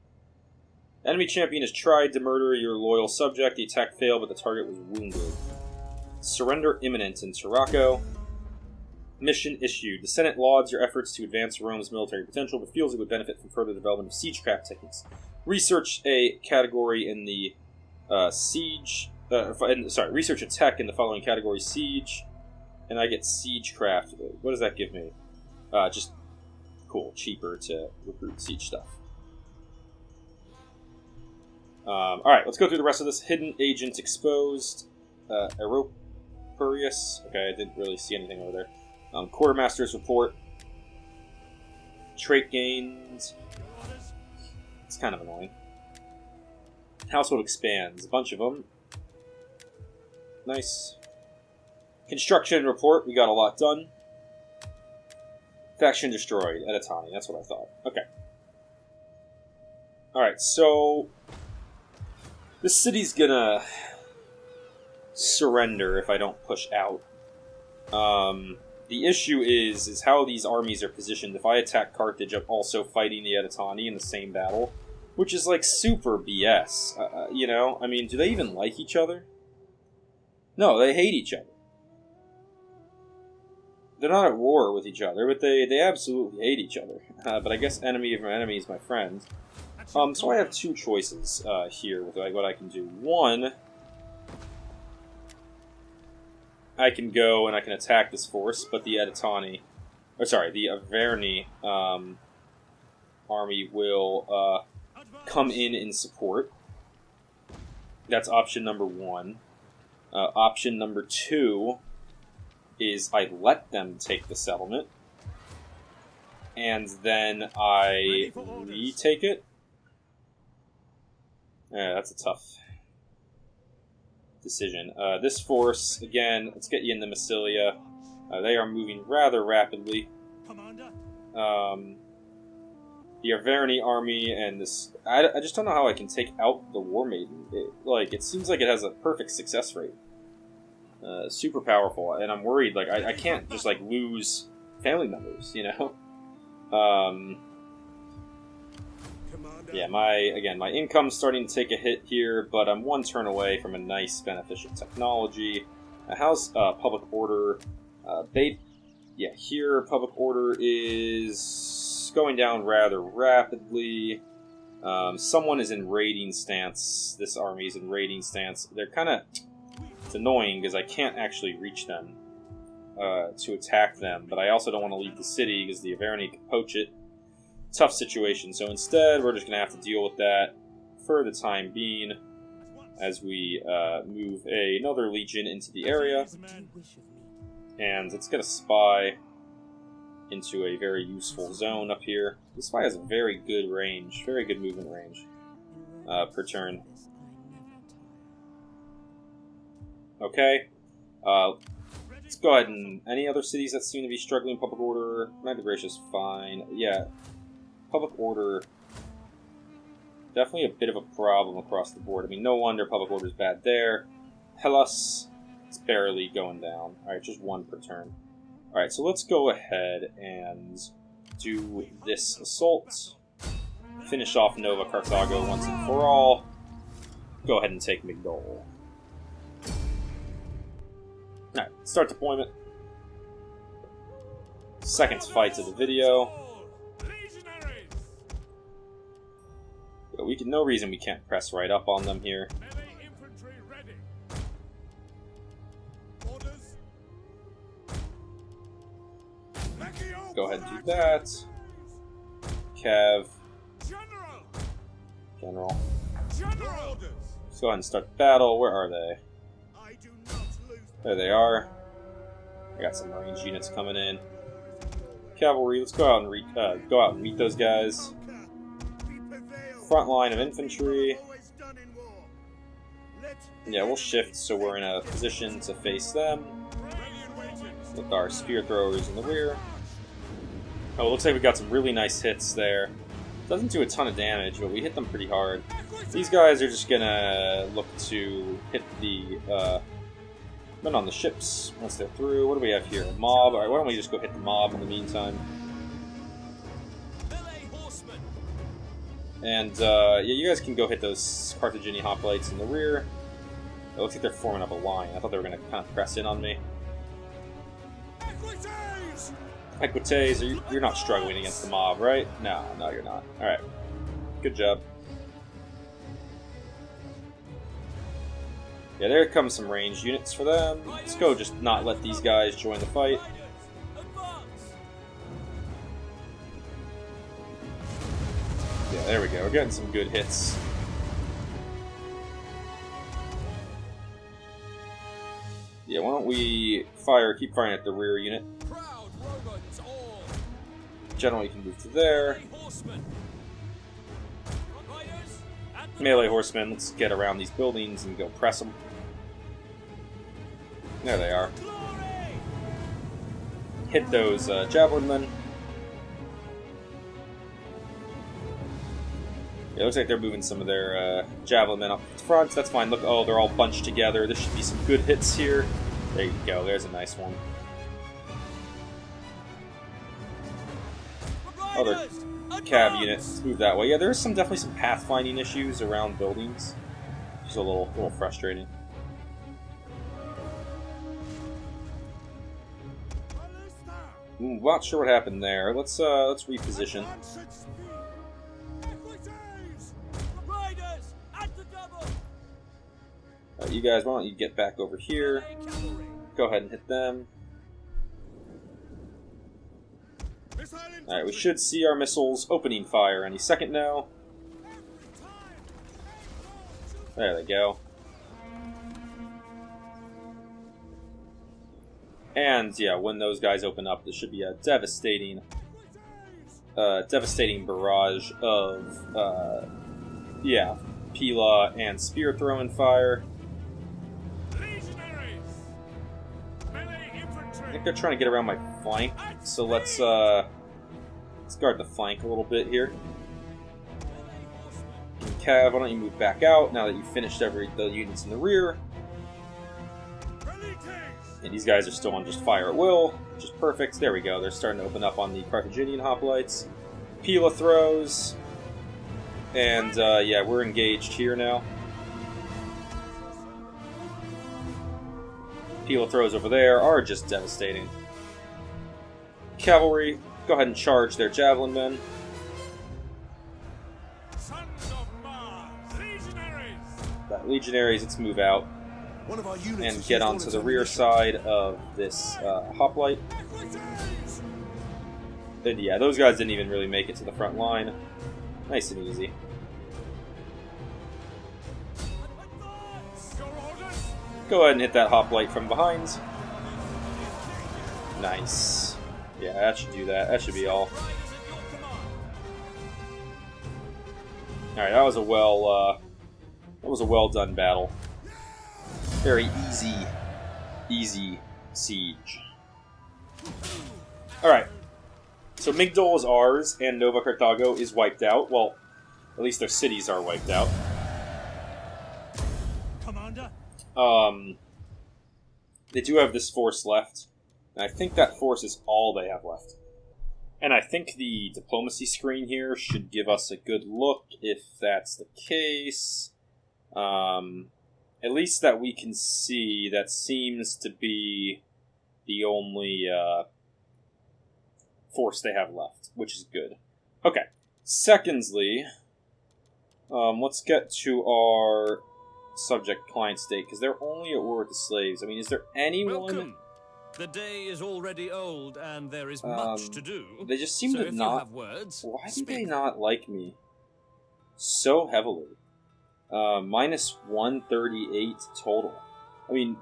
Enemy champion has tried to murder your loyal subject. The attack failed, but the target was wounded. Surrender imminent in Tarraco. Mission issued. The Senate lauds your efforts to advance Rome's military potential, but feels it would benefit from further development of siegecraft techniques. Research a category in the research a tech in the following category: siege, and I get siegecraft. What does that give me? Just cool, cheaper to recruit siege stuff. All right, let's go through the rest of this. Hidden agent exposed. Aeropurius. Okay, I didn't really see anything over there. Quartermaster's report. Trait gains. It's kind of annoying. Household expands. A bunch of them. Nice. Construction report. We got a lot done. Faction destroyed. Editani. That's what I thought. Okay. Alright, so... this city's gonna surrender if I don't push out. The issue is how these armies are positioned. If I attack Carthage, I'm also fighting the Editani in the same battle, which is like super BS. You know, I mean, do they even like each other? No, they hate each other. They're not at war with each other, but they absolutely hate each other. But I guess enemy of my enemy is my friend. So I have two choices here with like what I can do. One, I can go and I can attack this force, but the Editani, the Arverni army will come in support. That's option number one. Option number two is I let them take the settlement, and then I retake it. Yeah, that's a decision. This force, again, let's get you into Massalia. They are moving rather rapidly. Commander. The Averni army and this... I just don't know how I can take out the War Maiden. It seems like it has a perfect success rate. Super powerful, and I'm worried, like, I can't just, like, lose family members, you know? Yeah, my income's starting to take a hit here, but I'm one turn away from a nice beneficial technology. How's public order? Here public order is going down rather rapidly. Someone is in raiding stance. This army is in raiding stance. They're kind of... It's annoying because I can't actually reach them to attack them, but I also don't want to leave the city because the Averni can poach it. Tough situation, so instead we're just going to have to deal with that for the time being as we move another legion into the area. And let's get a spy into a very useful zone up here. This spy has a very good range, very good movement range per turn. Okay, let's go ahead and... Any other cities that seem to be struggling public order? Magdegratia's fine. Yeah, public order... Definitely a bit of a problem across the board. I mean, no wonder public order is bad there. Hellas, it's barely going down. Alright, just one per turn. Alright, so let's go ahead and do this assault. Finish off Nova Carthago once and for all. Go ahead and take Migdol. Alright, start deployment. Second fight of the video. No reason we can't press right up on them here. Go ahead and do that. Cav. General. Let's go ahead and start the battle. Where are they? There they are. I got some range units coming in. Cavalry, let's go out and meet those guys. Front line of infantry. Yeah, we'll shift so we're in a position to face them. With our spear throwers in the rear. Oh, it looks like we got some really nice hits there. Doesn't do a ton of damage, but we hit them pretty hard. These guys are just gonna look to hit the men on the ships once they're through. What do we have here? A mob. Alright, why don't we just go hit the mob in the meantime? And, yeah, you guys can go hit those Carthaginian hoplites in the rear. It looks like they're forming up a line. I thought they were going to kind of press in on me. Equestris, you're not struggling against the mob, right? No, you're not. Alright. Good job. Yeah, there comes some ranged units for them. Let's go just not let these guys join the fight. Yeah, there we go. We're getting some good hits. Yeah, why don't we keep firing at the rear unit. Generally, you can move to there. Melee horsemen, let's get around these buildings and go press them. There they are. Hit those javelin men. Yeah, it looks like they're moving some of their javelin men up front. That's fine. Look, oh, they're all bunched together. There should be some good hits here. There you go. There's a nice one. Other cav units move that way. Yeah, there's definitely some pathfinding issues around buildings. Just a little frustrating. Not sure what happened there. Let's reposition. You guys, why don't you get back over here? Go ahead and hit them. Alright, we should see our missiles opening fire any second now. There they go. And, yeah, when those guys open up, there should be a devastating barrage of, Pila and spear throwing fire. think they're trying to get around my flank, so let's guard the flank a little bit here. Cav, why don't you move back out now that you've finished the units in the rear? And these guys are still on just fire at will, which is perfect. There we go. They're starting to open up on the Carthaginian hoplites. Pila throws. And, yeah, we're engaged here now. Pila throws over there are just devastating. Cavalry, go ahead and charge their javelin men. Legionaries, let's move out One of our units and get onto the rear side of this hoplite. And yeah, those guys didn't even really make it to the front line. Nice and easy. Go ahead and hit that hoplite from behind. Nice. Yeah, that should do that. That should be all. Alright, that was a well done battle. Very easy siege. Alright. So Migdol is ours, and Nova Carthago is wiped out. Well, at least their cities are wiped out. Commander? They do have this force left. And I think that force is all they have left. And I think the diplomacy screen here should give us a good look if that's the case. At least that we can see, that seems to be the only force they have left, which is good. Okay. Secondly, let's get to our subject client state, because they're only at war with the slaves. I mean, is there anyone... Welcome. The day is already old, and there is much to do. They just seem so to if not... You have words, why do speak. they not like me so heavily? Minus 138 total. I mean,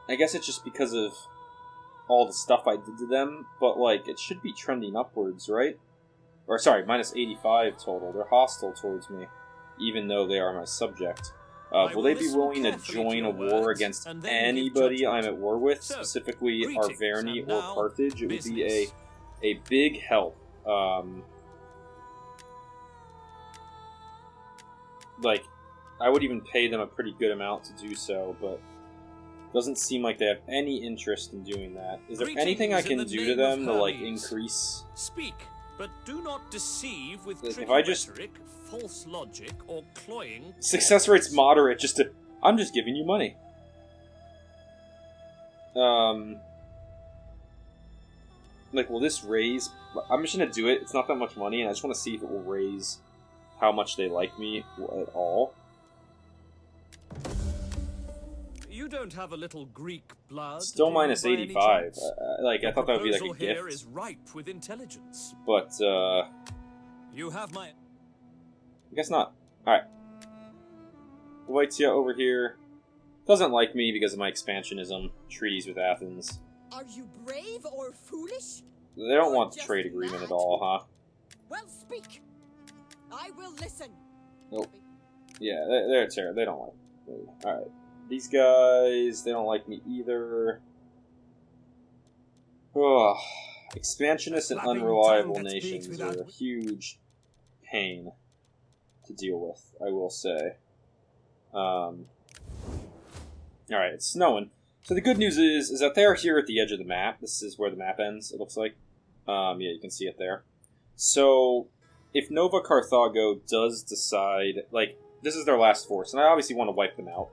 I guess it's just because of all the stuff I did to them, but, like, it should be trending upwards, right? Or, sorry, minus 85 total. They're hostile towards me, even though they are my subject. Will they be willing to join a war against anybody I'm at war with, specifically Arverni or Carthage? It would be a big help. Like, I would even pay them a pretty good amount to do so, but doesn't seem like they have any interest in doing that. Is there anything I can do to them to, like, increase? Speak, but do not deceive with If I just rhetoric, false logic, or cloying. Success rate's moderate, I'm just giving you money. Like, will this raise... I'm just gonna do it. It's not that much money, and I just want to see if it will raise how much they like me at all. You don't have a little Greek blood. Still minus 85. Like, I thought that would be like a here gift. is ripe with intelligence. But, You have my... I guess not. Alright. Waitia over here doesn't like me because of my expansionism treaties with Athens. Are you brave or foolish? They don't want the trade agreement at all, huh? Well, speak. I will listen. Nope. Yeah, they're terrible. They don't like me. Alright. These guys, they don't like me either. Ugh. Expansionist and unreliable nations are a huge pain to deal with, I will say. Alright, it's snowing. So the good news is that they're here at the edge of the map. This is where the map ends, it looks like. Yeah, you can see it there. So, if Nova Carthago does decide, like, this is their last force, and I obviously want to wipe them out.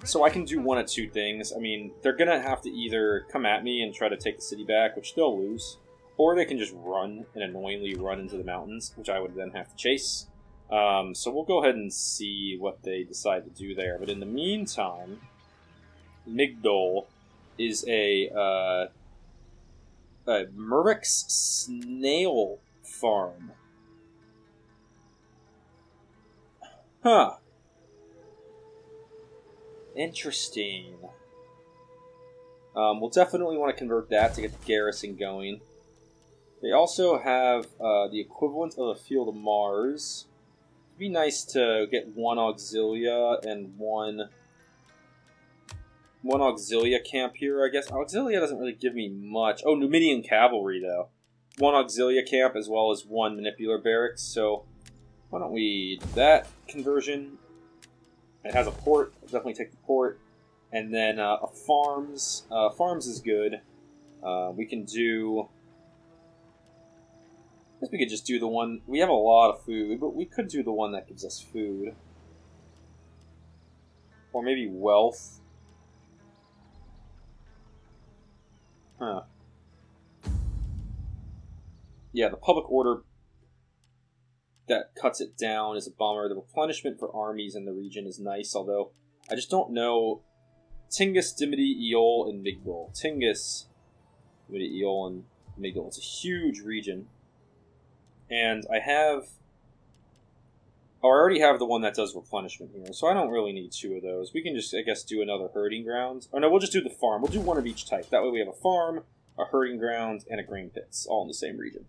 So I can do one of two things. I mean, they're going to have to either come at me and try to take the city back, which they'll lose, or they can just run and annoyingly run into the mountains, which I would then have to chase. So we'll go ahead and see what they decide to do there. But in the meantime, Migdol is a Murrix snail farm. Huh. Interesting. We'll definitely want to convert that to get the garrison going. They also have the equivalent of a field of Mars. It'd be nice to get one auxilia and one one Auxilia camp here, I guess. Auxilia doesn't really give me much. Oh, Numidian cavalry, though. One Auxilia camp as well as one Manipular barracks, so why don't we do that conversion? It has a port. I'll definitely take the port. And then a farms. Farms is good. We can do... I guess we could just do the one... We have a lot of food, but we could do the one that gives us food. Or maybe wealth. Huh. Yeah, the public order that cuts it down is a bummer. The replenishment for armies in the region is nice, although I just don't know... Tingus, Dimity, Eol, and Migdol. Tingus, Dimity, Eol, and Migdol. It's a huge region. And I have... Oh, I already have the one that does replenishment here, so I don't really need two of those. We can just, I guess, do another herding ground. Oh, no, we'll just do the farm. We'll do one of each type. That way we have a farm, a herding ground, and a grain pits, all in the same region.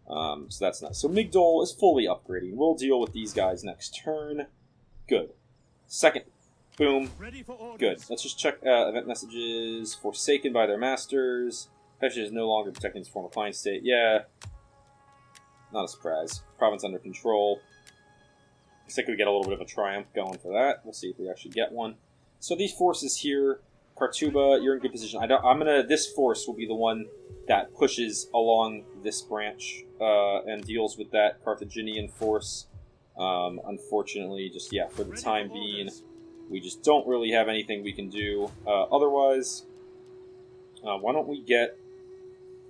So that's nice. So Migdol is fully upgrading. We'll deal with these guys next turn. Good. Second. Boom. Good. Let's just check event messages. Forsaken by their masters. Hessian is no longer protecting its former client state. Yeah. Not a surprise. Province under control. I think we get a little bit of a triumph going for that. We'll see if we actually get one. So these forces here, Kartuba, you're in good position. This force will be the one that pushes along this branch and deals with that Carthaginian force. Unfortunately, just for the time being, we just don't really have anything we can do. Otherwise, why don't we get?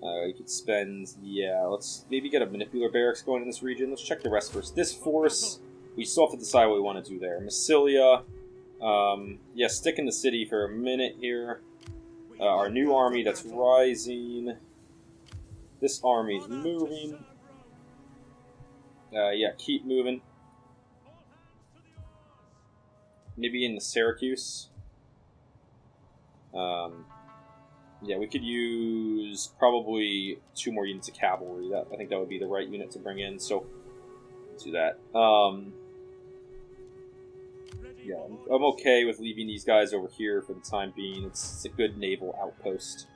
We could spend. Let's maybe get a Manipular barracks going in this region. Let's check the rest first. This force. We still have to decide what we want to do there. Massalia. Stick in the city for a minute here. Our new army that's rising. This army's moving. Keep moving. Maybe in the Syracuse. We could use probably 2 more units of cavalry. I think that would be the right unit to bring in, so let's do that. I'm okay with leaving these guys over here for the time being. It's a good naval outpost.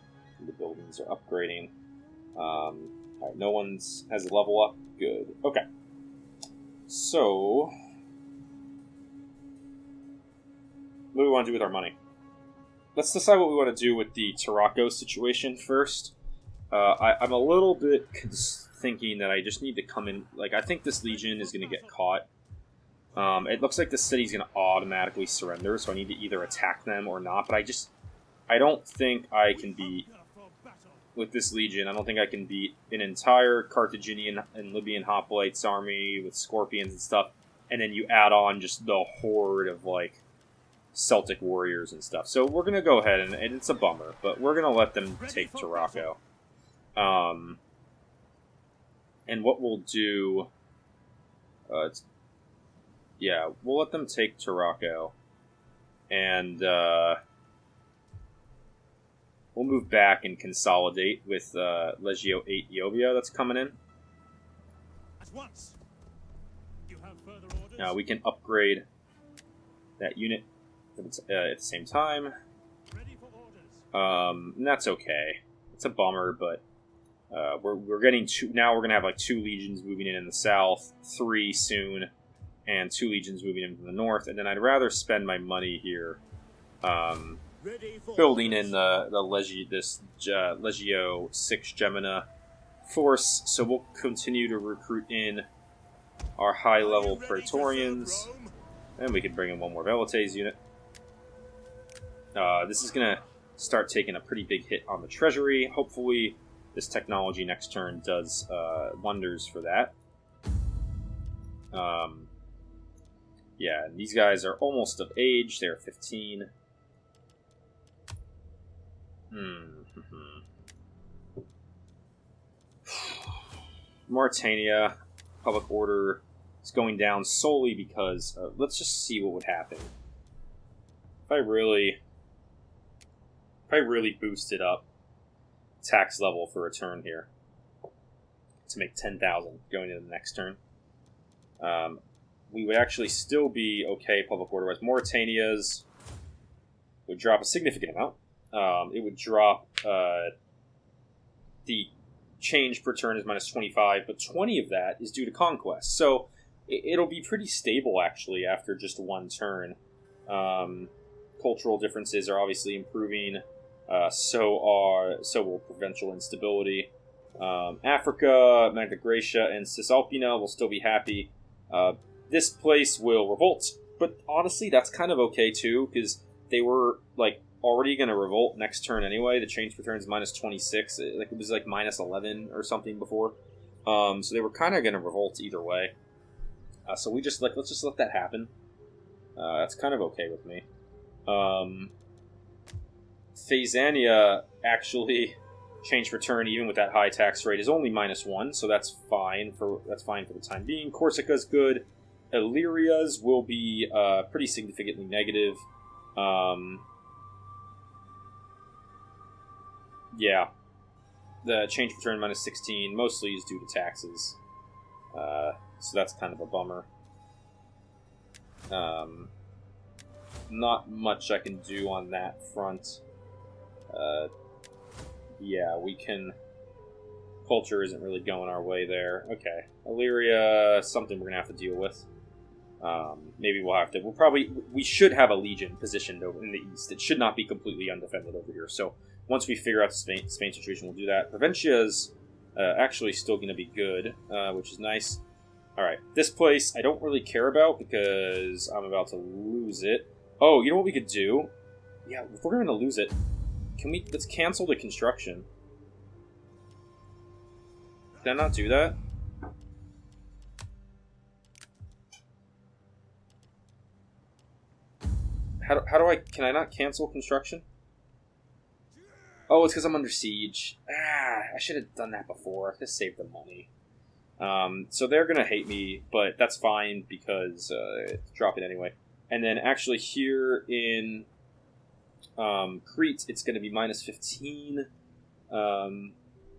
The buildings are upgrading. Alright, no one's has a level up. Good. Okay. So, what do we want to do with our money? Let's decide what we want to do with the Tarraco situation first. I'm a little bit thinking that I just need to come in... I think this legion is going to get caught. It looks like the city's going to automatically surrender, so I need to either attack them or not, but I don't think I can beat... With this legion, I don't think I can beat an entire Carthaginian and Libyan hoplites army with scorpions and stuff, and then you add on just the horde of, Celtic warriors and stuff. So we're going to go ahead, and it's a bummer, but we're going to let them take Tarraco. And what we'll do... we'll let them take Tarraco. And we'll move back and consolidate with Legio 8 Eovia that's coming in. At once. You have further orders? We can upgrade that unit at the same time. Ready for orders. And that's okay. It's a bummer, but we're getting two now. We're gonna have 2 legions moving in the south, 3 soon, and 2 legions moving in from the north. And then I'd rather spend my money here, building in the Legio 6 Gemina force. So we'll continue to recruit in our high level Praetorians, and we could bring in 1 more Velites unit. This is going to start taking a pretty big hit on the treasury. Hopefully this technology next turn does wonders for that. And these guys are almost of age. They're 15. Mauritania, public order is going down solely because let's just see what would happen. If I really boosted up tax level for a turn here to make 10,000 going into the next turn, we would actually still be okay public order-wise. Mauritania's would drop a significant amount. It would drop the change per turn is minus 25, but 20 of that is due to conquest. So it'll be pretty stable, actually, after just one turn. Cultural differences are obviously improving. So will provincial instability. Africa, Magna Graecia, and Cisalpina will still be happy. This place will revolt, but honestly, that's kind of okay too, because they were like already going to revolt next turn anyway. The change per turn is minus 26. It was like minus 11 or something before. So they were kind of going to revolt either way. So we just let's just let that happen. That's kind of okay with me. Phasania actually change per turn, even with that high tax rate, is only minus 1, so that's fine for the time being. Corsica's good. Illyria's will be pretty significantly negative. Yeah, the change per turn minus 16 mostly is due to taxes, so that's kind of a bummer. Not much I can do on that front. Yeah, we can... Culture isn't really going our way there. Okay. Illyria, something we're going to have to deal with. Maybe we'll have to... We should have a legion positioned over in the east. It should not be completely undefended over here. So, once we figure out the Spain situation, we'll do that. Provincia's actually still going to be good, which is nice. Alright. This place I don't really care about because I'm about to lose it. Oh, you know what we could do? Yeah, if we're going to lose it... Let's cancel the construction. Can I not do that? Can I not cancel construction? Oh, it's because I'm under siege. I should have done that before. Just save the money. So they're gonna hate me, but that's fine because drop it anyway. And then actually here in Crete, it's going to be minus 15.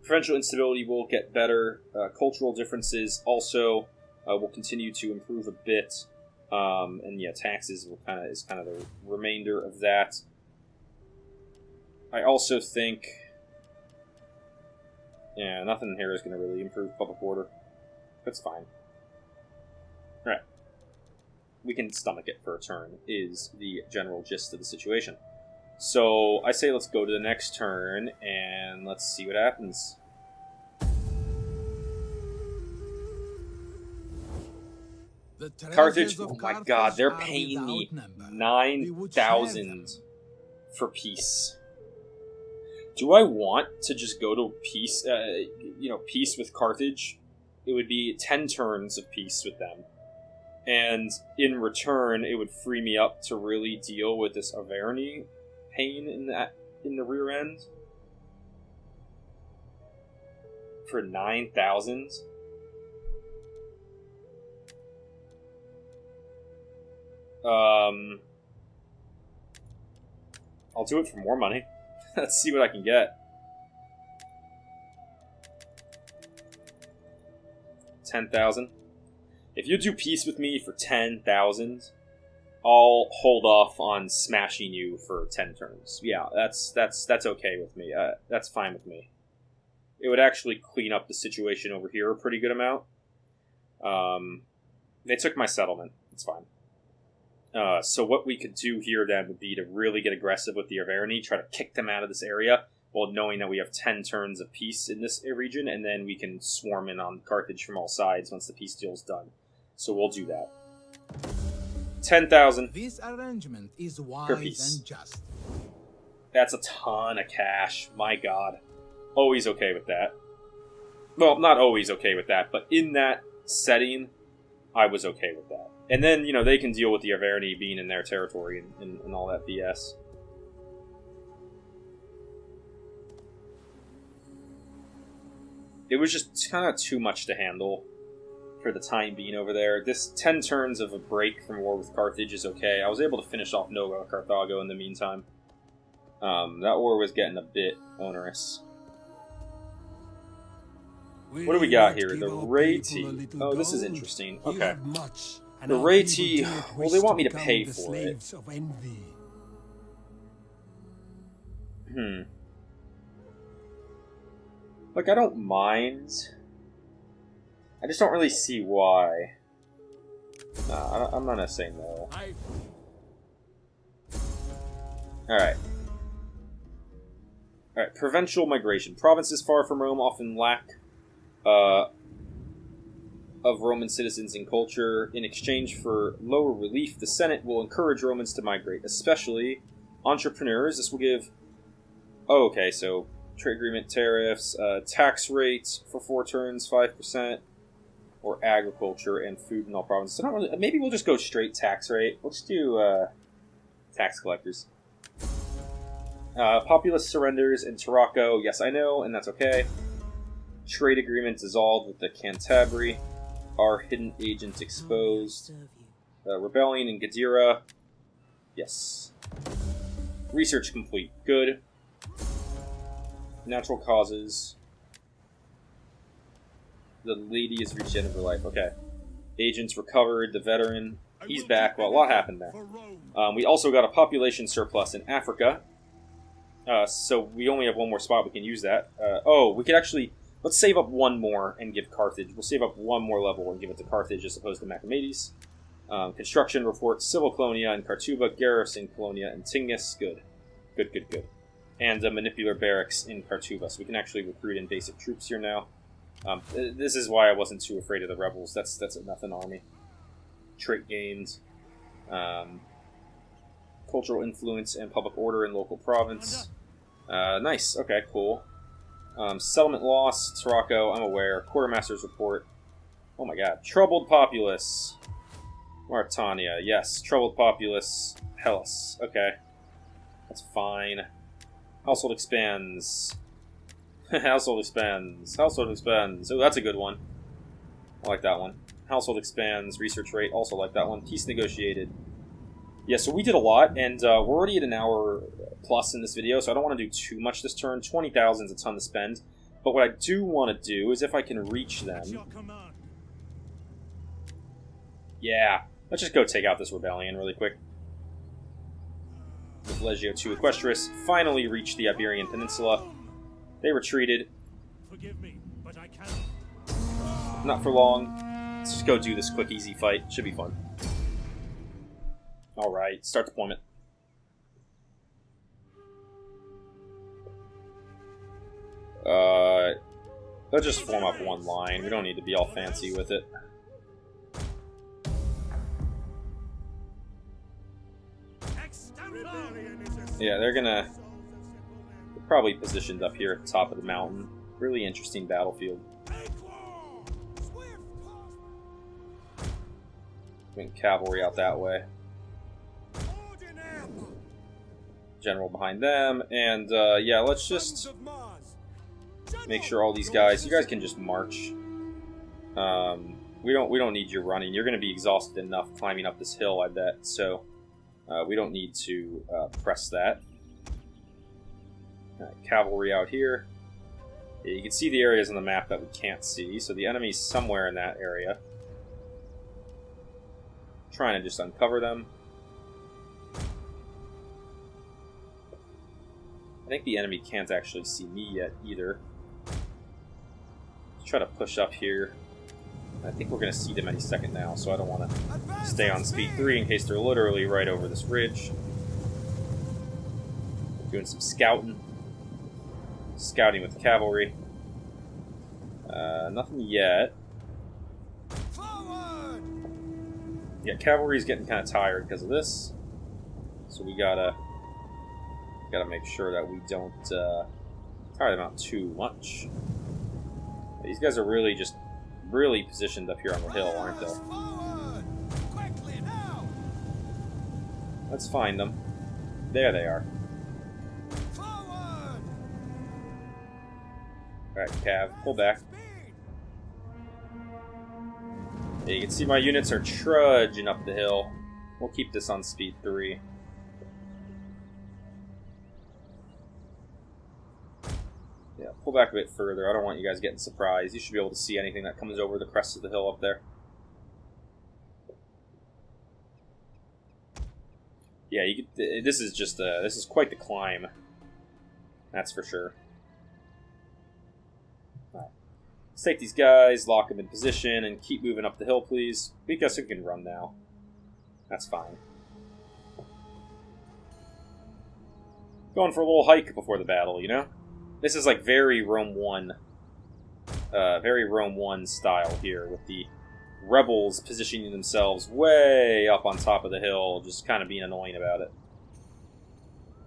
Provincial instability will get better. Cultural differences also will continue to improve a bit. And yeah, taxes is kind of the remainder of that. I also think, yeah, nothing here is going to really improve public order. That's fine. All right, we can stomach it for a turn. Is the general gist of the situation. So, I say let's go to the next turn, and let's see what happens. Carthage, oh my god, they're paying me 9,000 for peace. Do I want to just go to peace, peace with Carthage? It would be 10 turns of peace with them. And in return, it would free me up to really deal with this Averni pain in the rear end for 9,000. I'll do it for more money. Let's see what I can get. 10,000. If you do peace with me for 10,000. I'll hold off on smashing you for 10 turns. Yeah, that's okay with me. That's fine with me. It would actually clean up the situation over here a pretty good amount. They took my settlement. It's fine. So what we could do here then would be to really get aggressive with the Averni, try to kick them out of this area, while knowing that we have 10 turns of peace in this region, and then we can swarm in on Carthage from all sides once the peace deal's done. So we'll do that. 10,000 This arrangement is wise for peace. and just. That's a ton of cash. My god. Always okay with that. Well, not always okay with that, but in that setting, I was okay with that. And then, they can deal with the Averni being in their territory and all that BS. It was just kind of too much to handle for the time being over there. This 10 turns of a break from war with Carthage is okay. I was able to finish off Nova Carthago in the meantime. That war was getting a bit onerous. What do we got here? The Reti. Oh, this is interesting. Okay. The Reti, well, they want me to pay for it. Look, I don't mind. I just don't really see why. Nah, I'm not gonna say no. Alright. Alright, provincial migration. Provinces far from Rome often lack of Roman citizens and culture. In exchange for lower relief, the Senate will encourage Romans to migrate, especially entrepreneurs. This will give... Oh, okay, so trade agreement, tariffs, tax rates for 4 turns, 5%, or agriculture and food in all provinces. So not really, maybe we'll just go straight tax rate. Let's do tax collectors. Populous surrenders in Tarraco. Yes, I know, and that's okay. Trade agreement dissolved with the Cantabri. Our hidden agent exposed. Rebellion in Gadira. Yes. Research complete. Good. Natural causes. The lady has reached the end of her life. Okay. Agents recovered. The veteran. He's back. Well, a lot happened there. We also got a population surplus in Africa. So we only have one more spot. We can use that. Oh, we could actually... Let's save up one more and give Carthage. We'll save up one more level and give it to Carthage as opposed to Macamades. Construction report, Civil Colonia in Cartuba, Garrison Colonia in Tingis. Good. Good, good, good. And Manipular Barracks in Cartuba. So we can actually recruit in basic troops here now. This is why I wasn't too afraid of the rebels. That's enough an army. Trait gains. Cultural influence and public order in local province. Nice. Okay, cool. Settlement loss, Tarraco, I'm aware. Quartermaster's report. Oh my god. Troubled populace. Mauritania, yes. Troubled populace. Hellas. Okay. That's fine. Household expands. Household expands. Household expands. Oh, that's a good one. I like that one. Household expands. Research rate. Also like that one. Peace negotiated. Yeah, so we did a lot, and we're already at an hour plus in this video, so I don't want to do too much this turn. 20,000 is a ton to spend. But what I do want to do is if I can reach them... Yeah, let's just go take out this rebellion really quick. With Legio 2 Equestris finally reached the Iberian Peninsula. They retreated. Forgive me, but I cannot. Not for long. Let's just go do this quick, easy fight. Should be fun. Alright, start deployment. Let's just form up one line. We don't need to be all fancy with it. Yeah, they're probably positioned up here at the top of the mountain. Really interesting battlefield. Bring cavalry out that way. General behind them, and yeah, let's just make sure all these guys. You guys can just march. We don't need you running. You're going to be exhausted enough climbing up this hill, I bet. So we don't need to press that. Cavalry out here. Yeah, you can see the areas on the map that we can't see. So the enemy's somewhere in that area. Trying to just uncover them. I think the enemy can't actually see me yet either. Let's try to push up here. I think we're going to see them any second now, so I don't want to stay on speed 3 in case they're literally right over this ridge. Doing some scouting. Scouting with cavalry. Nothing yet. Yeah, cavalry's getting kind of tired because of this. So we gotta make sure that we don't tire them out too much. These guys are really positioned up here on the hill, aren't they? Let's find them. There they are. Alright, Cav, pull back. Yeah, you can see my units are trudging up the hill. We'll keep this on speed 3. Yeah, pull back a bit further. I don't want you guys getting surprised. You should be able to see anything that comes over the crest of the hill up there. Yeah, you could, this is quite the climb. That's for sure. Alright. Let's take these guys, lock them in position, and keep moving up the hill, please. We guess we can run now. That's fine. Going for a little hike before the battle, you know? This is like very Rome 1. Very Rome 1 style here, with the rebels positioning themselves way up on top of the hill, just kind of being annoying about it.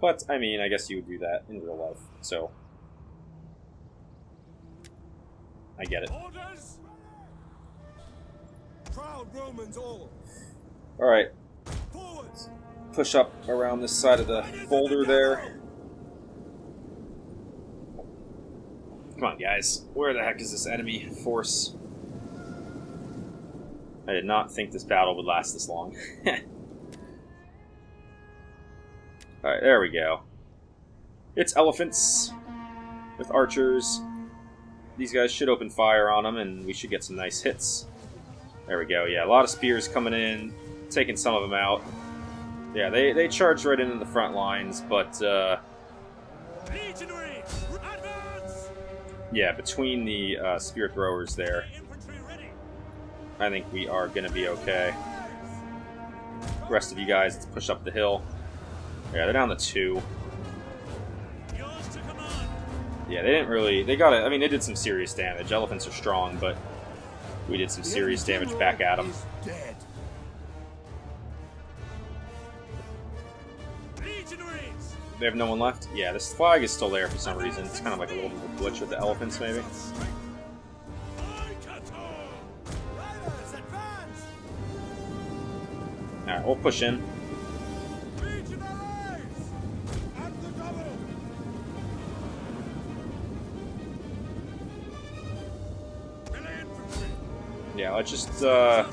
But, I mean, I guess you would do that in real life, so... I get it. Orders! Proud Romans all. Alright, Forwards! push up around this side of the boulder there. Come on, guys. Where the heck is this enemy force? I did not think this battle would last this long. Alright, there we go. It's elephants with archers. These guys should open fire on them, and we should get some nice hits. There we go. Yeah, a lot of spears coming in, taking some of them out. Yeah, they charged right into the front lines, but Legionary, advance! yeah, between the spear throwers there, Infantry ready. I think we are going to be okay. The rest of you guys, let's push up the hill. Yeah, they're down to 2. Yours to command. Yeah, they didn't really... They got it. I mean, they did some serious damage. Elephants are strong, but we did some serious damage back at them. Dead. Legionaries! They have no one left? Yeah, this flag is still there for some reason. It's kind of like a little bit of a glitch with the elephants, maybe. Riders, advance! Alright, we'll push in. Legionaries! At the double! Melee infantry. Yeah, let's just Mars!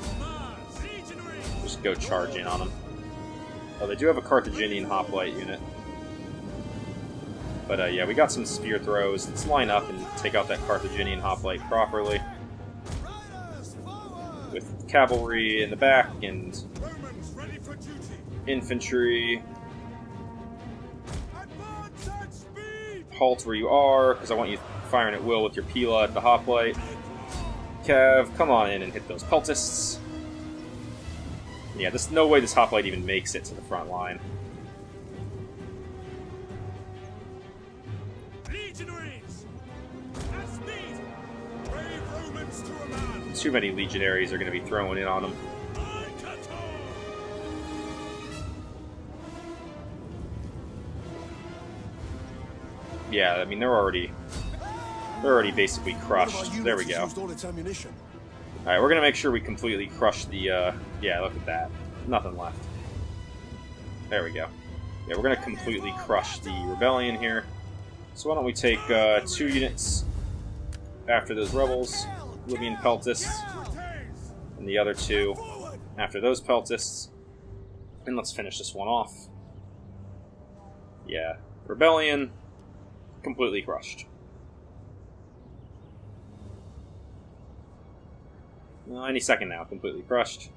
Legionaries! just go charge in on them. Oh, they do have a Carthaginian hoplite unit. But yeah, we got some spear throws. Let's line up and take out that Carthaginian hoplite properly. Riders, forward! With cavalry in the back and Romans ready for duty. infantry. Advance at speed! Halt where you are, because I want you firing at will with your Pila at the hoplite. Cav, come on in and hit those cultists. Yeah, there's no way this hoplite even makes it to the front line. Legionaries! At speed! Brave Romans to a man! Too many legionaries are going to be throwing in on them. Yeah, I mean they're already basically crushed. There we go. Used all its ammunition. Alright, we're going to make sure we completely crush the, yeah, look at that. Nothing left. There we go. Yeah, we're going to completely crush the rebellion here. So why don't we take 2 units after those rebels, Libyan peltists, and the other 2 after those peltists. And let's finish this one off. Yeah, rebellion, completely crushed. Any second now, completely crushed.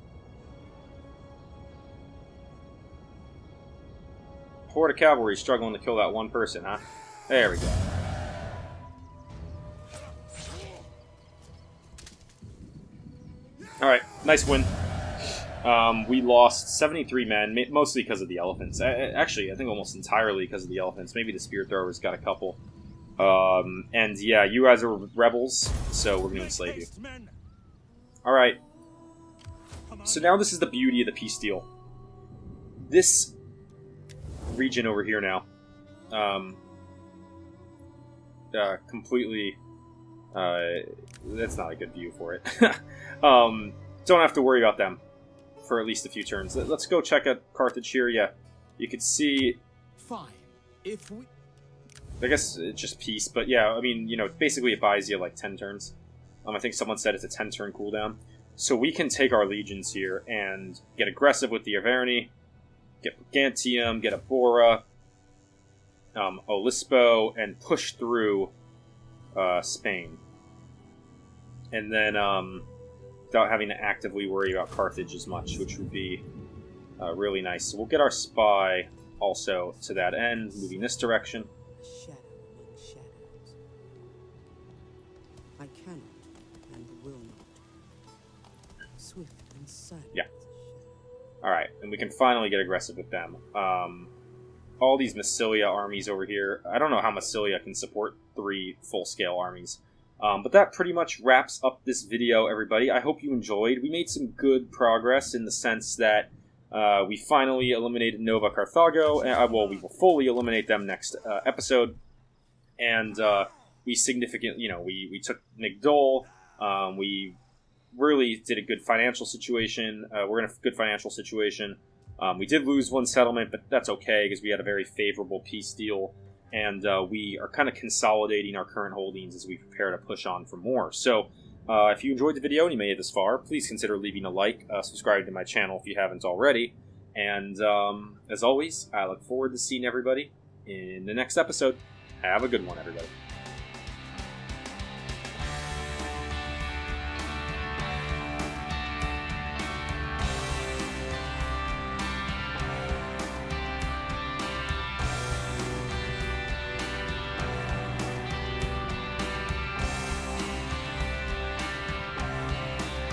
Horde of cavalry struggling to kill that one person, huh? There we go. Alright, nice win. We lost 73 men, mostly because of the elephants. Actually, I think almost entirely because of the elephants. Maybe the spear throwers got a couple. And yeah, you guys are rebels, so we're going to enslave you. Men! Alright. So now this is the beauty of the peace deal. This region over here now, completely, that's not a good view for it. Don't have to worry about them for at least a few turns. Let's go check out Carthage here. Yeah, you could see, Fine. If we... I guess it's just peace, but yeah, I mean, you know, basically it buys you like 10 turns. I think someone said it's a 10-turn cooldown. So we can take our legions here and get aggressive with the Averni, get Brigantium, get Abora, Olispo, and push through Spain. And then, without having to actively worry about Carthage as much, which would be really nice. So we'll get our spy also to that end, moving this direction. swift and silent. Yeah. Alright, and we can finally get aggressive with them. All these Massalia armies over here. I don't know how Massalia can support 3 full-scale armies. But that pretty much wraps up this video, everybody. I hope you enjoyed. We made some good progress in the sense that we finally eliminated Nova Carthago. Well, we will fully eliminate them next episode. And we significantly, we took Migdol. We really did a good financial situation. We're in a good financial situation. We did lose 1 settlement, but that's okay because we had a very favorable peace deal. And we are kind of consolidating our current holdings as we prepare to push on for more. So, if you enjoyed the video and you made it this far, please consider leaving a like, subscribing to my channel if you haven't already. And as always, I look forward to seeing everybody in the next episode. Have a good one, everybody.